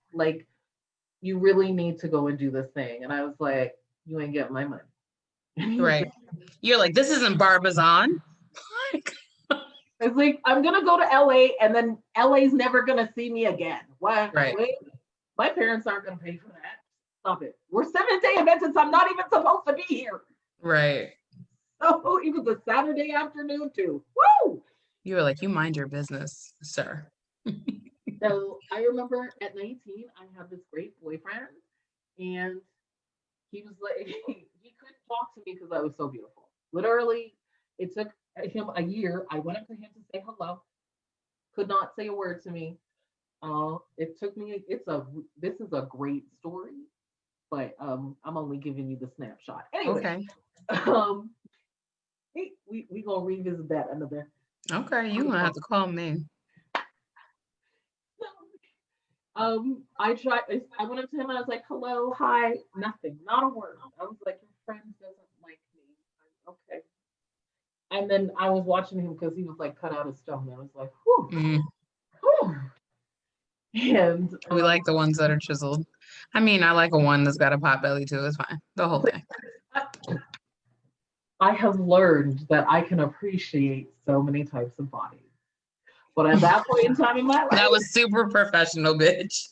you really need to go and do this thing. And I was like, you ain't getting my money. Right. You're like, this isn't Barbizon. It's like, I'm going to go to LA and then LA's never going to see me again. Why? Right. Wait, my parents aren't going to pay for that. Stop it. We're Seventh-day Adventists. I'm not even supposed to be here. Right. So it was a Saturday afternoon too. Woo! You were like, you mind your business, sir. So I remember at 19, I had this great boyfriend and he was like, he couldn't talk to me because I was so beautiful. Literally, it took him a year. I went up to him to say hello, could not say a word to me. It took me, this is a great story, but I'm only giving you the snapshot. Anyway, Okay. Hey, we gonna revisit that another. Okay, you're gonna have to call me. I went up to him and I was like, hello, hi, nothing, not a word. I was like, your friend doesn't like me. Okay. And then I was watching him because he was like cut out of stone. I was like, whew. Whew. And We like the ones that are chiseled. I mean, I like a one that's got a pot belly too. It's fine. The whole thing. I have learned that I can appreciate so many types of bodies. But at that point in time in my life, that was super professional, bitch.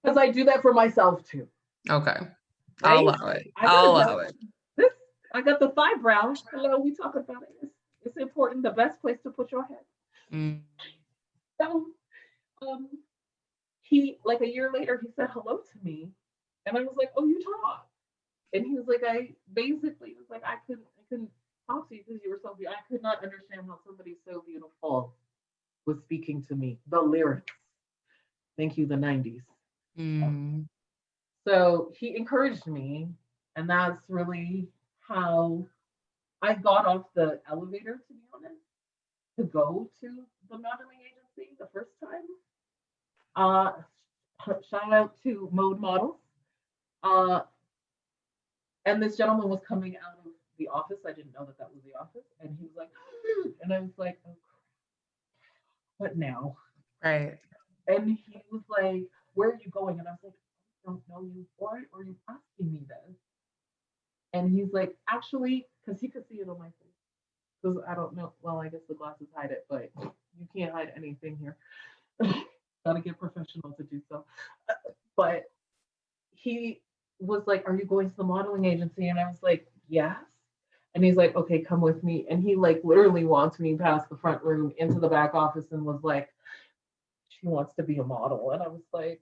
Because I do that for myself too. Okay. Right? I'll allow it. I'll allow it. I got the thigh brow. Hello, we talk about it. It's important. The best place to put your head. So, he, like a year later, he said hello to me, and I was like, "Oh, you talk?" And he was like, "I basically was like, I couldn't talk to you because you were so beautiful. I could not understand how somebody so beautiful was speaking to me. The lyrics. Thank you, the 90s." So he encouraged me, and that's really how I got off the elevator, to be honest, to go to the modeling agency the first time. Shout out to Mode Models. And this gentleman was coming out of the office. I didn't know that was the office. And he was like, And I was like, oh, what now? Right. And he was like, where are you going? And I was like, I don't know you. Why are you asking me this? And he's like, actually, because he could see it on my face. Because I don't know. Well, I guess the glasses hide it, but you can't hide anything here. Gotta get professional to do so. But he was like, are you going to the modeling agency? And I was like, yes. And he's like, okay, come with me. And he like literally walked me past the front room into the back office and was like, she wants to be a model. And I was like,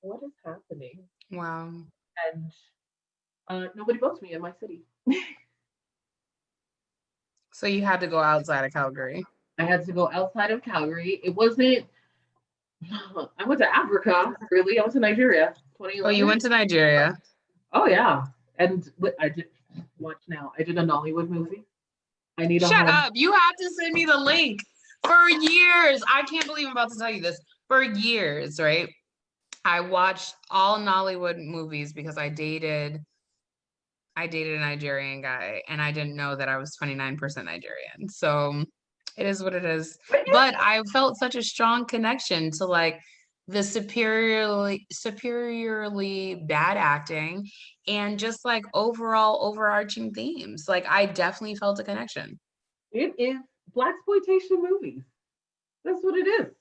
what is happening? Wow. And nobody booked me in my city. So you had to go outside of Calgary. I had to go outside of Calgary. It wasn't, I went to Africa, really. I went to Nigeria, Oh, you 2011. went to Nigeria. Oh, yeah. And I did, watch now, I did a Nollywood movie. I need a Shut home. up. You have to send me the link. For years, I can't believe I'm about to tell you this. For years, right? I watched all Nollywood movies because I dated a Nigerian guy and I didn't know that I was 29% Nigerian. So it is what it is. But I felt such a strong connection to like the superiorly bad acting and just like overall overarching themes. Like I definitely felt a connection. It is blaxploitation movies. That's what it is.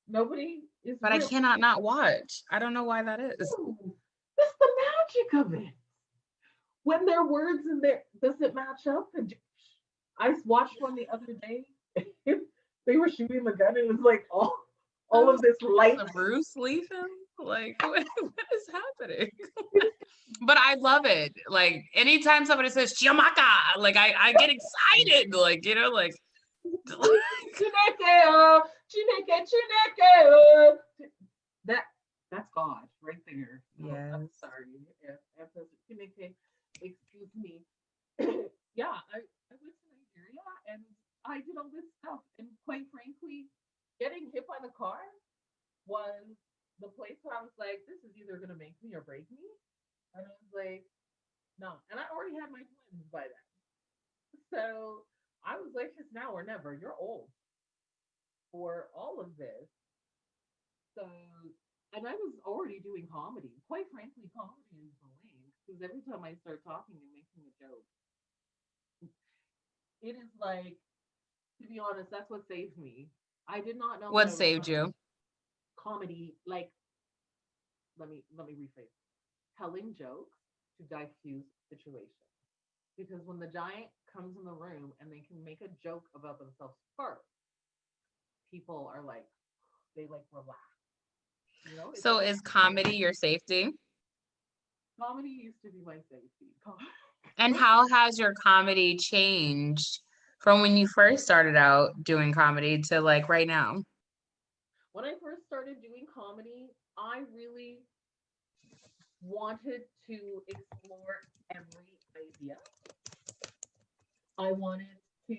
Nobody is But I real. cannot not watch. I don't know why that is. That's the magic of it. When their words and their does it match up? And I watched one the other day. They were shooting the gun, and it was like all of this light. The Bruce Lee film? Like, what is happening? But I love it. Like, anytime somebody says Chiamaka, like, I get excited. Like, you know, like, Chineke, Chineke, Chineke. That's God right there. No, I'm yes. sorry. Chineke, excuse me. Yeah, I went to Nigeria and I did all this stuff. And quite frankly, getting hit by the car was the place where I was like, this is either going to make me or break me. And I was like, no. And I already had my twins by then. So I was like, it's now or never. You're old for all of this. So, and I was already doing comedy. Quite frankly, comedy is the link because every time I start talking and making a joke, it is like, to be honest, that's what saved me. I did not know that What I was saved you? comedy. Like, let me rephrase. Telling jokes to diffuse situations. Because when the giant comes in the room and they can make a joke about themselves first, people are like, they like relax. You know, it's So like is comedy your safety? comedy used to be my safety. And how has your comedy changed from when you first started out doing comedy to like right now? When I first started doing comedy, I really wanted to explore every idea. I wanted to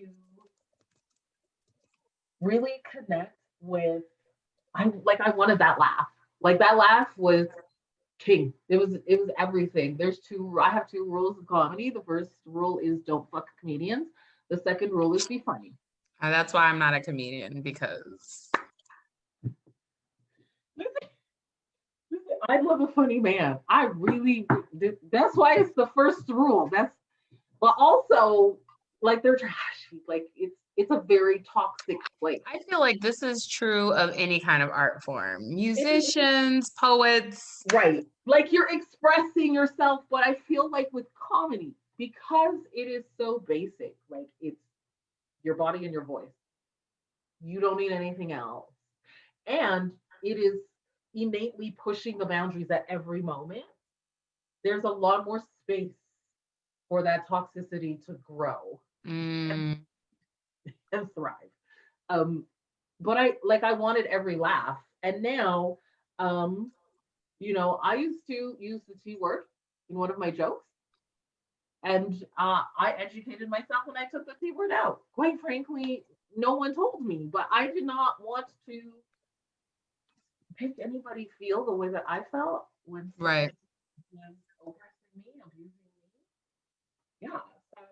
really connect with I wanted that laugh. Like that laugh was king. It was everything. I have two rules of comedy. The first rule is don't fuck comedians. The second rule is be funny. And that's why I'm not a comedian because I love a funny man. I really that's why it's the first rule. But also like they're trashy. Like it's a very toxic place. I feel like this is true of any kind of art form. It is Musicians, poets. right. Like you're expressing yourself, but I feel like with comedy, because it is so basic, like it's your body and your voice. You don't need anything else. And it is innately pushing the boundaries at every moment. There's a lot more space for that toxicity to grow and, Mm, and thrive. Um, but I wanted every laugh. And now, um, I used to use the T word in one of my jokes. And I educated myself when I took the T word out. Quite frankly, no one told me, but I did not want to make anybody feel the way that I felt when right. someone was oppressing me, abusing me. Yeah.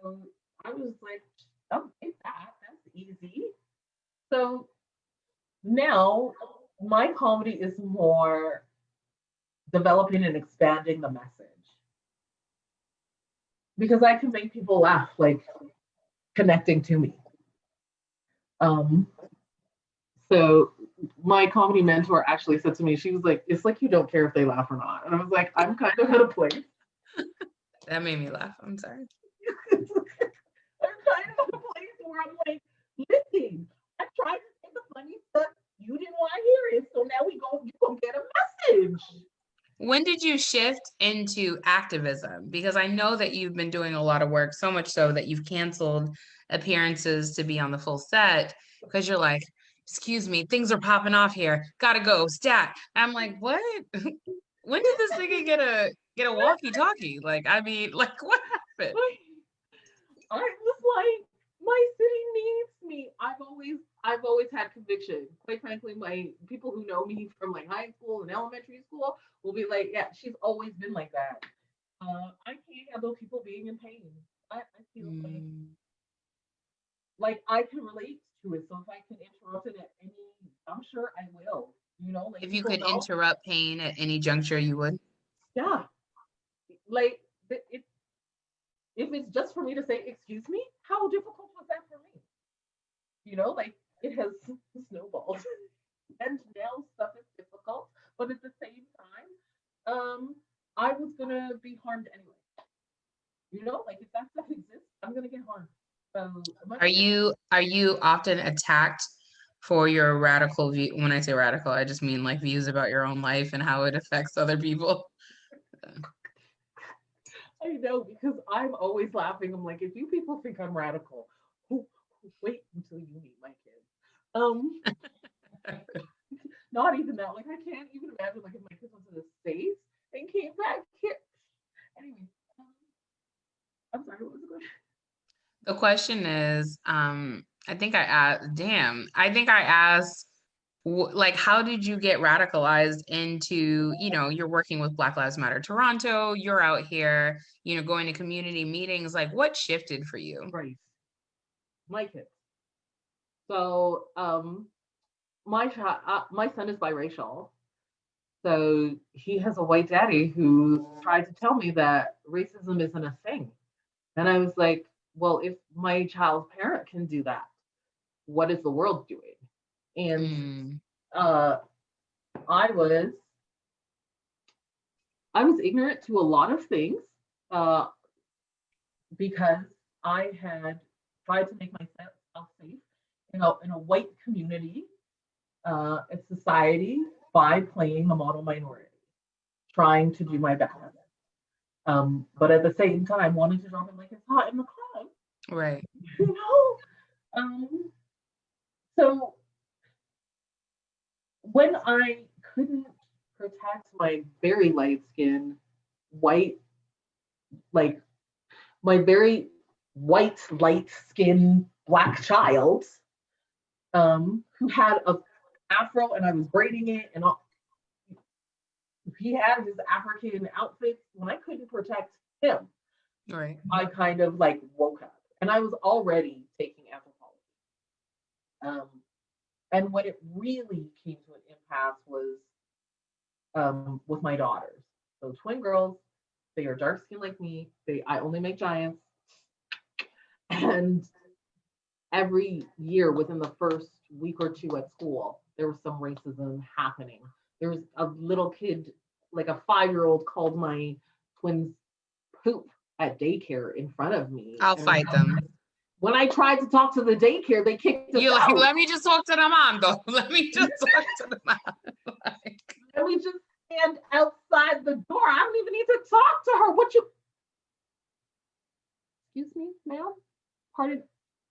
So I was like, oh, take that. That's easy. So now my comedy is more developing and expanding the message because I can make people laugh, like connecting to me. Um, so my comedy mentor actually said to me, she was like, "It's like you don't care if they laugh or not." And I was like, "I'm kind of at a place." That made me laugh. I'm sorry. I'm kind of at a place where I'm like, listen, I tried to say the funny stuff, you didn't want to hear it, so now you gonna get a message. When did you shift into activism? Because I know that you've been doing a lot of work, so much so that you've canceled appearances to be on the full set because you're like, excuse me, things are popping off here. Gotta go, stat. I'm like, what? When did this nigga get a walkie-talkie? Like, I mean, like what happened? I was like, my city needs me. I've always had conviction. Quite frankly, my people who know me from like high school and elementary school will be like, yeah, she's always been like that. I can't handle people being in pain. I feel Mm. like I can relate to it. So if I can interrupt it at any, I'm sure I will. Like If you people could know. interrupt pain at any juncture, you would. Yeah, like if it's just for me to say excuse me, how difficult was that for me? Like it has snowballed. And now stuff is difficult, but at the same time, I was gonna be harmed anyway. Like if that stuff exists, I'm gonna get harmed. So Are you often attacked for your radical view? When I say radical, I just mean like views about your own life and how it affects other people. I know because I'm always laughing. I'm like, if you people think I'm radical, wait until you meet my kids. Um, Not even that. Like I can't even imagine like if my kids went to the States and came back here. Anyway, um, I'm sorry, what was the question? The question is, I think I asked, like, how did you get radicalized into, you're working with Black Lives Matter Toronto, you're out here, going to community meetings, like, what shifted for you? Right. My kids. So my son is biracial. So he has a white daddy who tried to tell me that racism isn't a thing. And I was like, well, if my child's parent can do that, what is the world doing? And Mm, uh, I was I was ignorant to a lot of things uh, because I had tried to make myself safe in a white community, a society by playing the model minority, trying to do my best. But at the same time, wanting to drop it like it's hot in the club, right. you know. Um, so when I couldn't protect my very light skin, white, like my very white, light skin black child, who had a afro and I was braiding it and all, he had his African outfits. When I couldn't protect him, Right. I kind of like woke up and I was already taking anthropology. Um, and when it really came to an impasse was with my daughters. So twin girls, they are dark skinned like me. I only make giants. And every year within the first week or two at school, there was some racism happening. There was a little kid, like a 5-year-old, called my twins poop at daycare in front of me. I'll And fight them. when I tried to talk to the daycare, they kicked us You're like, out. let me just talk to the mom, though. Let me just talk to the mom. Like, And we just stand outside the door. I don't even need to talk to her. What you? Excuse me, ma'am? Pardon?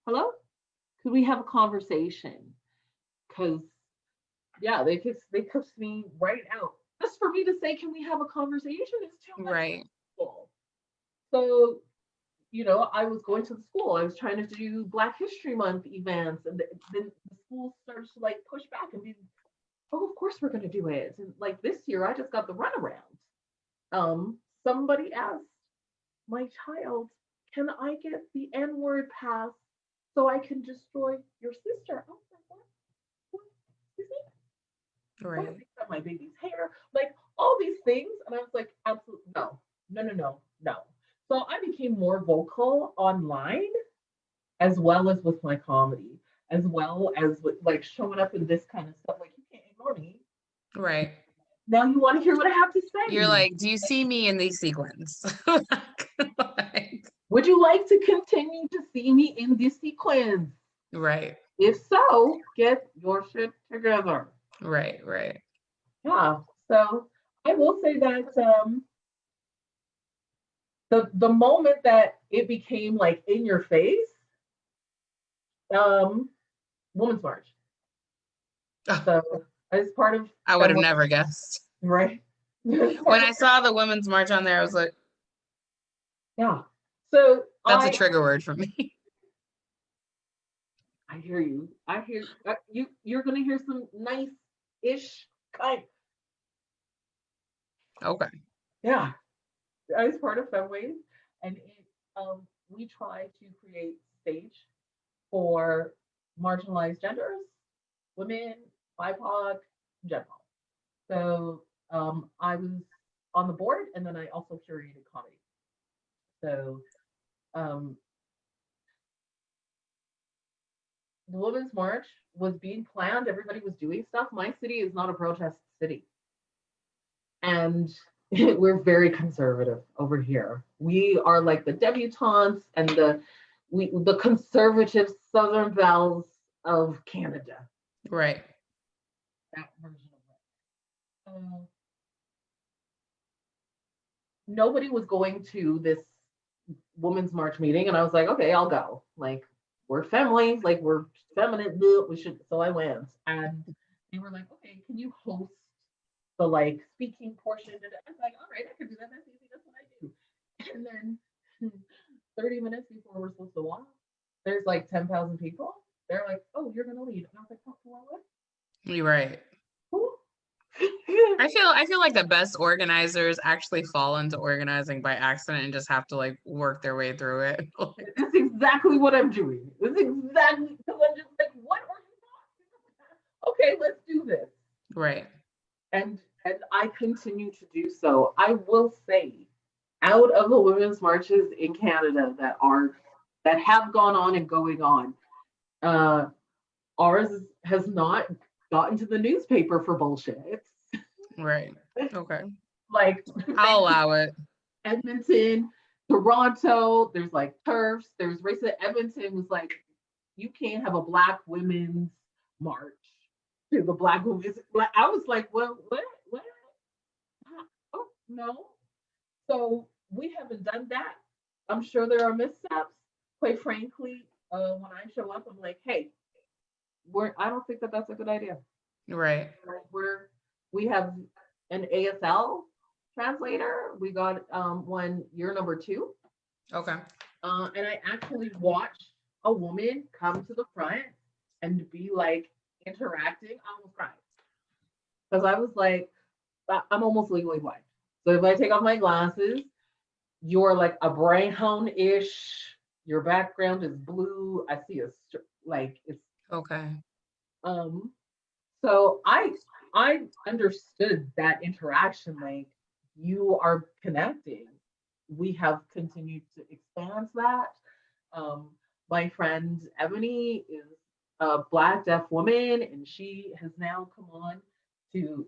Hello? Could we have a conversation? Because yeah, they cussed me right out. Just for me to say, can we have a conversation? Is too much. right. So, I was going to the school. I was trying to do Black History Month events, and then the school starts to like push back and be, oh, of course we're going to do it. And like this year, I just got the runaround. Somebody asked my child, can I get the N-word pass so I can destroy your sister. I was like, what? Excuse me? Want to Right. pick up my baby's hair? Like all these things. And I was like, absolutely no, no, no, no, no. So I became more vocal online as well as with my comedy, as well as with like showing up in this kind of stuff. Like, you can't ignore me. Right. Now you want to hear what I have to You're say. like, do you see me in these sequins? Like, Would you like to continue to see me in this sequence? right. If so, get your shit together. Right. Right. Yeah. So I will say that the moment that it became like in your face, um, Women's March. Oh, So as part of I would have never guessed. right? When I saw the Women's March on there, I was like, Yeah. So that's a trigger word for me. I hear you. I hear you. You're gonna hear some nice-ish kind. Okay. Yeah. As part of Femways, and we try to create stage for marginalized genders, women, BIPOC, in general. So I was on the board, and then I also curated comedy. So um, the Women's March was being planned. Everybody was doing stuff. My city is not a protest city, and we're very conservative over here. We are like the debutantes and the conservative Southern Belles of Canada. Right. That version of it. Nobody was going to this Women's March meeting, and I was like, okay, I'll go. Like, we're family, like we're feminine. We should. So I went, and they were like, okay, can you host the like speaking portion? And I was like, all right, I can do that. That's easy. That's what I do. And then 30 minutes before we're supposed to walk, there's like 10,000 people. They're like, oh, you're gonna lead. And I was like, oh, what? You're right. Who? I feel like the best organizers actually fall into organizing by accident and just have to like work their way through it. That's exactly what I'm doing. That's exactly because I'm just like, what are you talking about? Okay, let's do this. Right. And I continue to do so. I will say, out of the women's marches in Canada that have gone on and going on, uh, ours has not gotten to the newspaper for bullshit. Right. Okay. Like I'll allow it. Edmonton, Toronto, there's like turfs, there's races. Edmonton was like, you can't have a Black women's march to the Black women's. I was like, well, what? Oh, no. So we haven't done that. I'm sure there are missteps. Quite frankly, when I show up, I'm like, hey, I don't think that that's a good idea. Right. We have an ASL translator. We got one year number 2. Okay. And I actually watched a woman come to the front and be like interacting. I almost cried because I was like, I'm almost legally blind. So if I take off my glasses, you're like a brown-ish. Your background is blue. I see like it's Okay. um. So I understood that interaction. Like, you are connecting. We have continued to expand that. Um, my friend Ebony is a Black deaf woman, and she has now come on to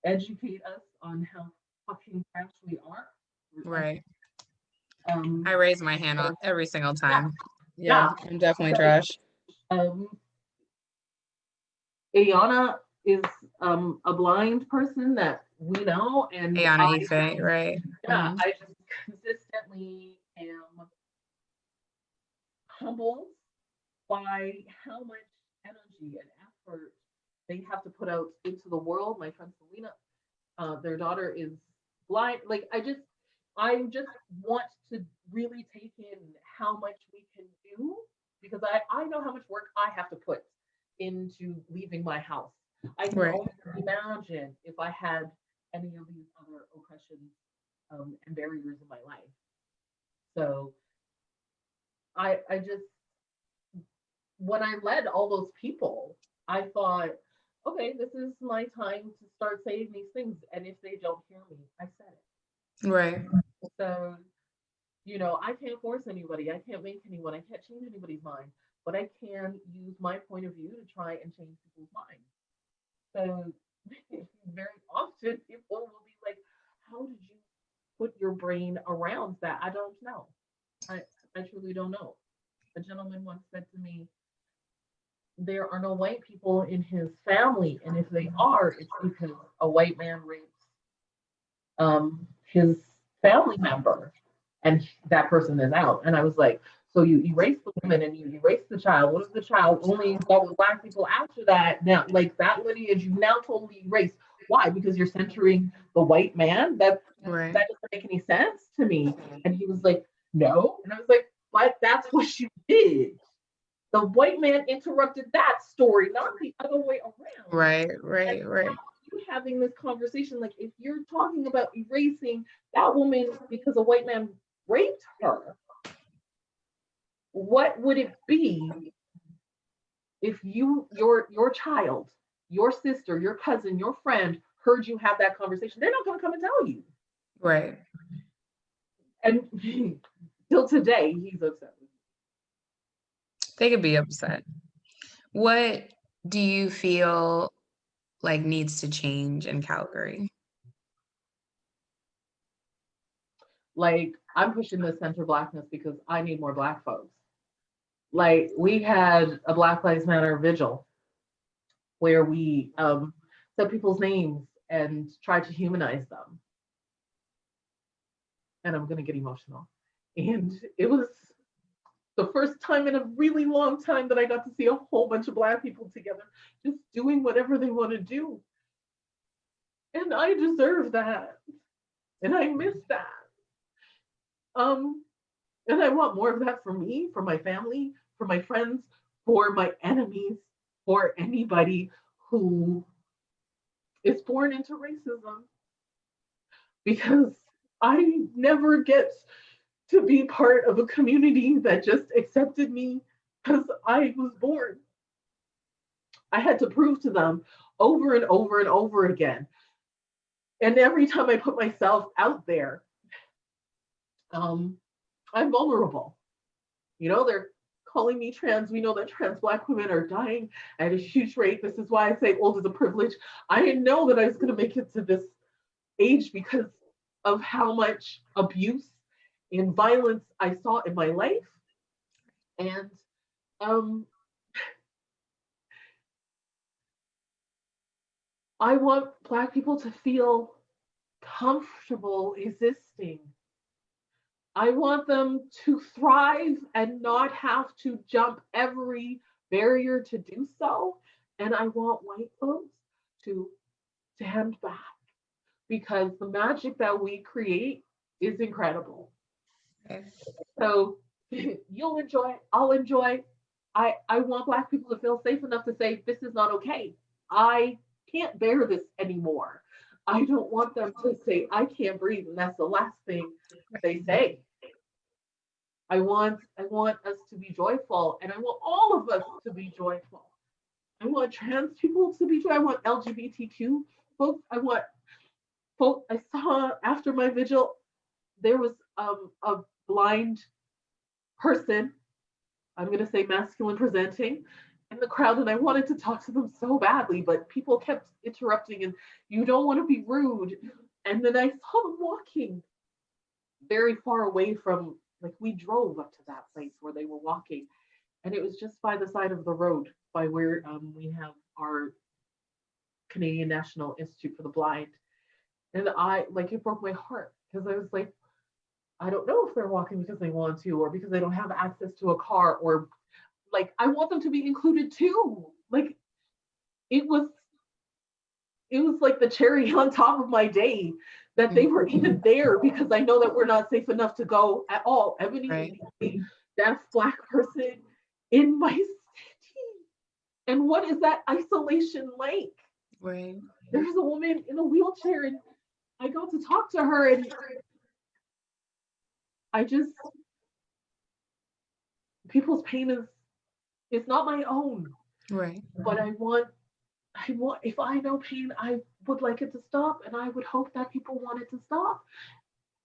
educate us on how fucking trash we are. Right. Um, I raise my hand on every single yeah, time. Yeah, yeah. I'm definitely So, trash. um, Ayana is a blind person that we know, and Ayana Ife, right? yeah, Hmm. I just consistently am humbled by how much energy and effort they have to put out into the world. My friend Selena, their daughter is blind. Like, I just want to really take in how much we can do, because I know how much work I have to put into leaving my house. I can Right. only imagine if I had any of these other oppressions and barriers in my life. So I just when I led all those people, I thought, okay, this is my time to start saying these things. And if they don't hear me, I said Right. it. So, I can't force anybody. I can't make anyone. I can't change anybody's mind. But I can use my point of view to try and change people's minds. So very often people will be like, how did you put your brain around that? I don't know. I, I truly don't know. A gentleman once said to me, there are no white people in his family, and if they are, it's because a white man raped his family member, and that person is out. And I was like, so you erase the woman and you erase the child. What if the child only got with black people after that? Now, like that lineage, you now totally erase. Why? Because you're centering the white man. Right. That doesn't make any sense to me. And he was like, no. And I was like, but that's what you did. The white man interrupted that story, not the other way around. Right. And Right. Right. you having this conversation, like if you're talking about erasing that woman because a white man raped her, what would it be if your child, your sister, your cousin, your friend heard you have that conversation? They're not going to come and tell you. Right. And till today, he's upset. They could be upset. What do you feel like needs to change in Calgary? Like I'm pushing the center blackness because I need more black folks. Like we had a Black Lives Matter vigil where we said people's names and tried to humanize them. And I'm going to get emotional. And it was the first time in a really long time that I got to see a whole bunch of black people together, just doing whatever they want to do. And I deserve that. And I miss that. And I want more of that for me, for my family, for my friends, for my enemies, for anybody who is born into racism. Because I never get to be part of a community that just accepted me because I was born. I had to prove to them over and over and over again. And every time I put myself out there, I'm vulnerable. They're calling me trans. We know that trans Black women are dying at a huge rate. This is why I say old is a privilege. I didn't know that I was going to make it to this age because of how much abuse and violence I saw in my life. And I want Black people to feel comfortable existing. I want them to thrive and not have to jump every barrier to do so. And I want white folks to stand back because the magic that we create is incredible. Okay. So you'll enjoy, I'll enjoy. I want Black people to feel safe enough to say, this is not okay. I can't bear this anymore. I don't want them to say, I can't breathe. And that's the last thing they say. I want us to be joyful, and I want all of us to be joyful. I want trans people to be joyful. I want LGBTQ folks. I want folks. I saw after my vigil, there was a blind person. I'm gonna say masculine presenting in the crowd, and I wanted to talk to them so badly, but people kept interrupting, and you don't want to be rude. And then I saw them walking very far away from, like, we drove up to that place where they were walking, and it was just by the side of the road by where we have our Canadian National Institute for the Blind. And it broke my heart because I was like, I don't know if they're walking because they want to or because they don't have access to a car, or like I want them to be included too. Like it was like the cherry on top of my day that they were even there, because I know that we're not safe enough to go at all. Ebony, Right. a deaf Black person in my city. And what is that isolation like? Right. There's a woman in a wheelchair, and I got to talk to her, and I just, people's pain is It's not my own. Right. But if I know pain, I would like it to stop, and I would hope that people want it to stop.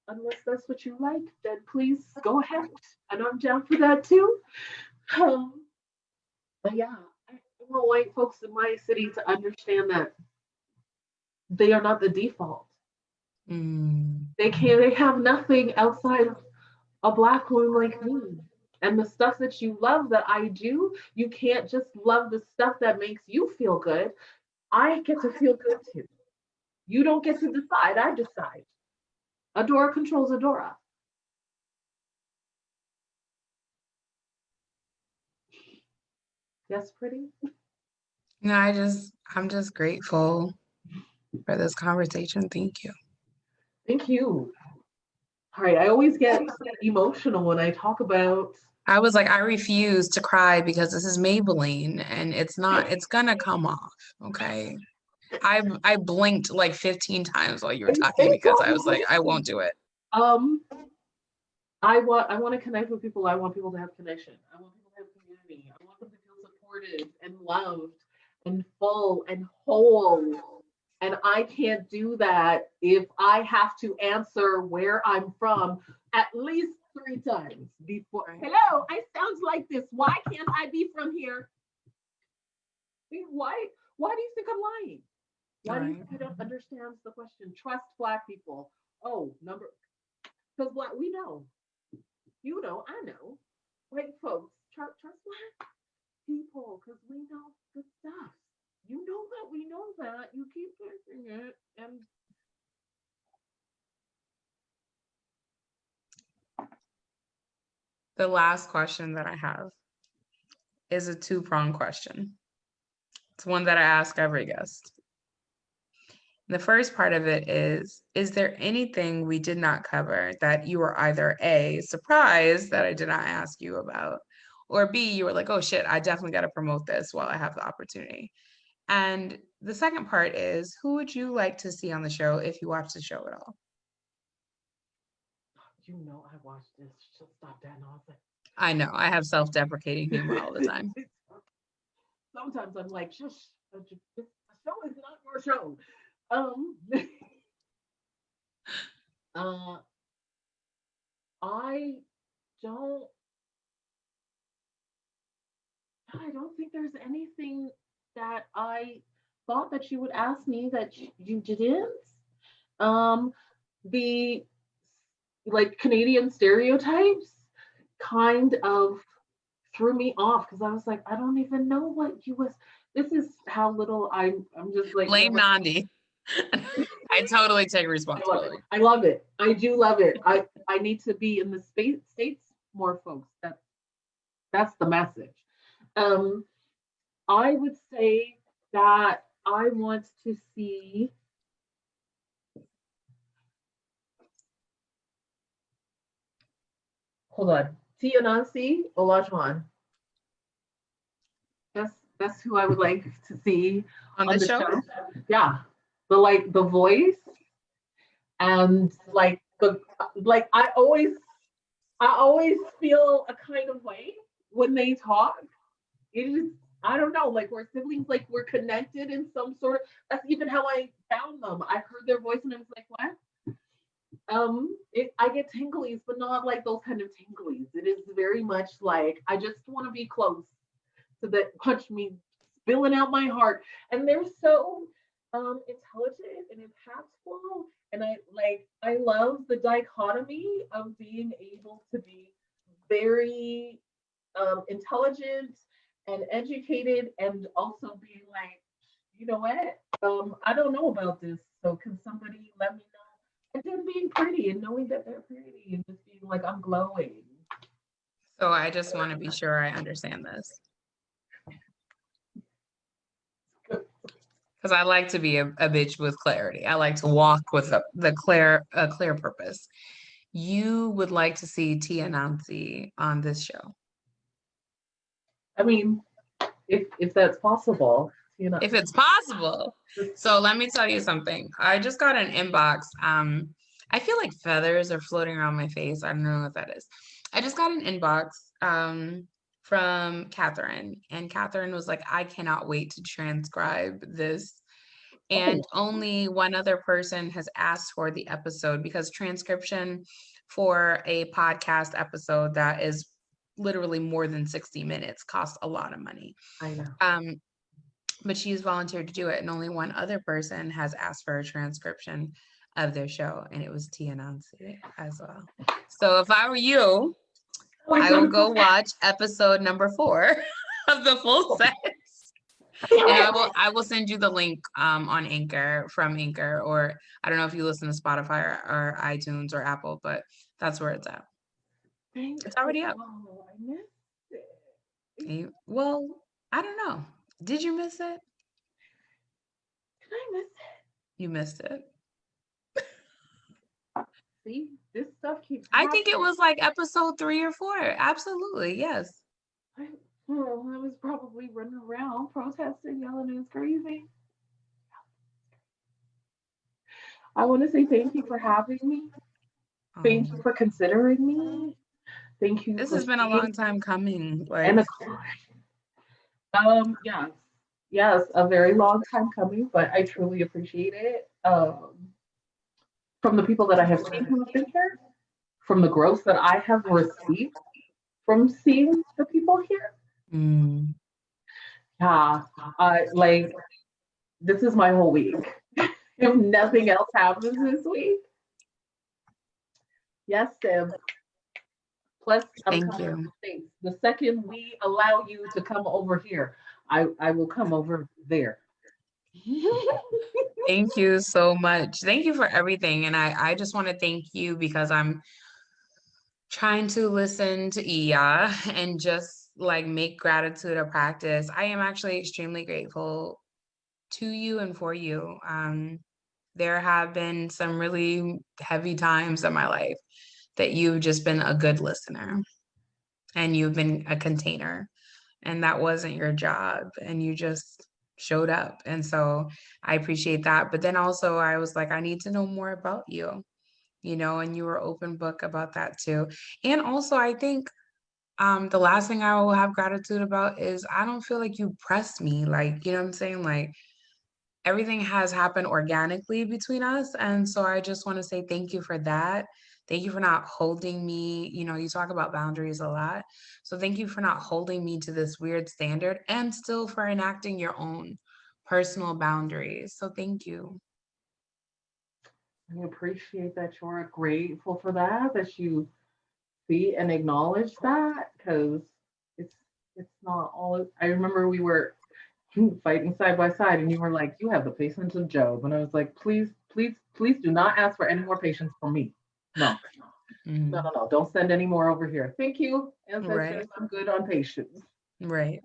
Unless that's what you like, then please go ahead, and I'm down for that too. Um, but yeah, I want white folks in my city to understand that they are not the default. Mm. They have nothing outside of a black woman like me. And the stuff that you love that I do, you can't just love the stuff that makes you feel good. I get to feel good too. You don't get to decide, I decide. Adora controls Adora. Yes, pretty? No, I'm just grateful for this conversation. Thank you. Thank you. All right, I always get emotional when I talk about. I was like, I refuse to cry because this is Maybelline and it's gonna come off. Okay. I blinked like 15 times while you were talking It's because I all was like, I won't do it. um I want to connect with people. I want people to have connection. I want people to have community. I want them to feel supported and loved and full and whole. And I can't do that if I have to answer where I'm from at least 3 times before. Right. Hello, I sound like this. Why can't I be from here? Why? Why do you think I'm lying? Why do you Right. think I don't understand the question? Trust Black people. Oh, because Black, we know. You know, I know. White folks, trust Black people because we know the stuff. You know that we know that. You keep pushing it, and The last question that I have is a two-pronged question. It's one that I ask every guest. The first part of it is there anything we did not cover that you were either A, surprised that I did not ask you about, or B, you were like, oh shit, I definitely got to promote this while I have the opportunity. And the second part is, who would you like to see on the show if you watch the show at all? you know I watched this. She'll stop that nonsense. I know, I have self-deprecating humor all the time. Sometimes I'm like, shush, a show is not your show. Um, uh, I don't, I don't think there's anything that I thought that you would ask me that you didn't. Um, the like Canadian stereotypes kind of threw me off because I was like, I don't even know what you was. This is how little I'm just like, Blame Nandi. I totally take I love it. responsibility. I love it. I do love it. I need to be in the states more, folks. That's the message. Um, I would say that I want to see. Hold on, Tia Nancy Olajman. That's who I would like to see On on the the show? show. Yeah, the voice and I always feel a kind of way when they talk. It is I don't know, like we're siblings, like we're connected in some sort of. That's even how I found them. I heard their voice and I was like, what? I get tinglies, but not like those kind of tinglies. It is very much like I just want to be close to that punch me spilling out my heart. And they're so intelligent and impactful. And I love the dichotomy of being able to be very intelligent and educated and also be like, you know what? I don't know about this. So can somebody let me know? And then being pretty and knowing that they're pretty and just being like, I'm glowing. So I just want to be sure I understand this. Because I like to be a bitch with clarity. I like to walk with a clear purpose. You would like to see Tia Nancy on this show. I mean, if that's possible, If it's possible. So let me tell you something. I just got an inbox. I feel like feathers are floating around my face. I don't know what that is. I just got an inbox from Catherine. And Catherine was like, I cannot wait to transcribe this. And Oh, only one other person has asked for the episode, because transcription for a podcast episode that is literally more than 60 minutes costs a lot of money. I know. But she's volunteered to do it, and only one other person has asked for a transcription of their show, and it was Tia Nancy as well. So if I were you, I will go watch episode number 4 of the full set. And I will send you the link on Anchor, from Anchor, or I don't know if you listen to Spotify or iTunes or Apple, but that's where it's at. It's already up. Oh, I missed it. Well, I don't know. Did you miss it? Did I miss it? You missed it. See, this stuff keeps I happening. think it was like episode 3 or 4. Absolutely, yes. I was probably running around protesting, yelling it was crazy. I want to say thank you for having me. Thank you for considering me. Thank you. This for has been a long time coming. Like, and yes, a very long time coming, but I truly appreciate it. From the people that I have seen who have been here, from the growth that I have received from seeing the people here. Yeah, like this is my whole week. If nothing else happens this week, yes, Sim. Plus, thank you. The second we allow you to come over here, I will come over there. Thank you so much. Thank you for everything. And I just want to thank you, because I'm trying to listen to Iya and just like make gratitude a practice. I am actually extremely grateful to you and for you. There have been some really heavy times in my life that you've just been a good listener, and you've been a container, and that wasn't your job, and you just showed up. And so I appreciate that. But then also I was like, I need to know more about you, and you were open book about that too. And also I think the last thing I will have gratitude about is I don't feel like you pressed me. Like, you know what I'm saying? Like, everything has happened organically between us. And so I just want to say thank you for that. Thank you for not holding me. You talk about boundaries a lot. So thank you for not holding me to this weird standard, and still for enacting your own personal boundaries. So thank you. I appreciate that you're grateful for that you see and acknowledge that, because it's not all. I remember we were fighting side by side, and you were like, "You have the patience of Job," and I was like, "Please, please, please do not ask for any more patience from me. No, no. Don't send any more over here. Thank you, ancestors. I'm good on patience." Right.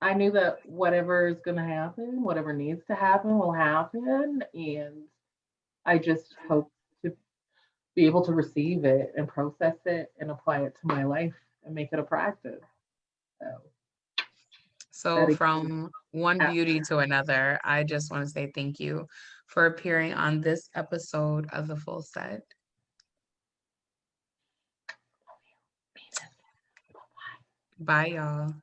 I knew that whatever is going to happen, whatever needs to happen, will happen, and I just hope to be able to receive it and process it and apply it to my life and make it a practice. So from one beauty to another, I just want to say thank you for appearing on this episode of The Full Set. Bye, y'all.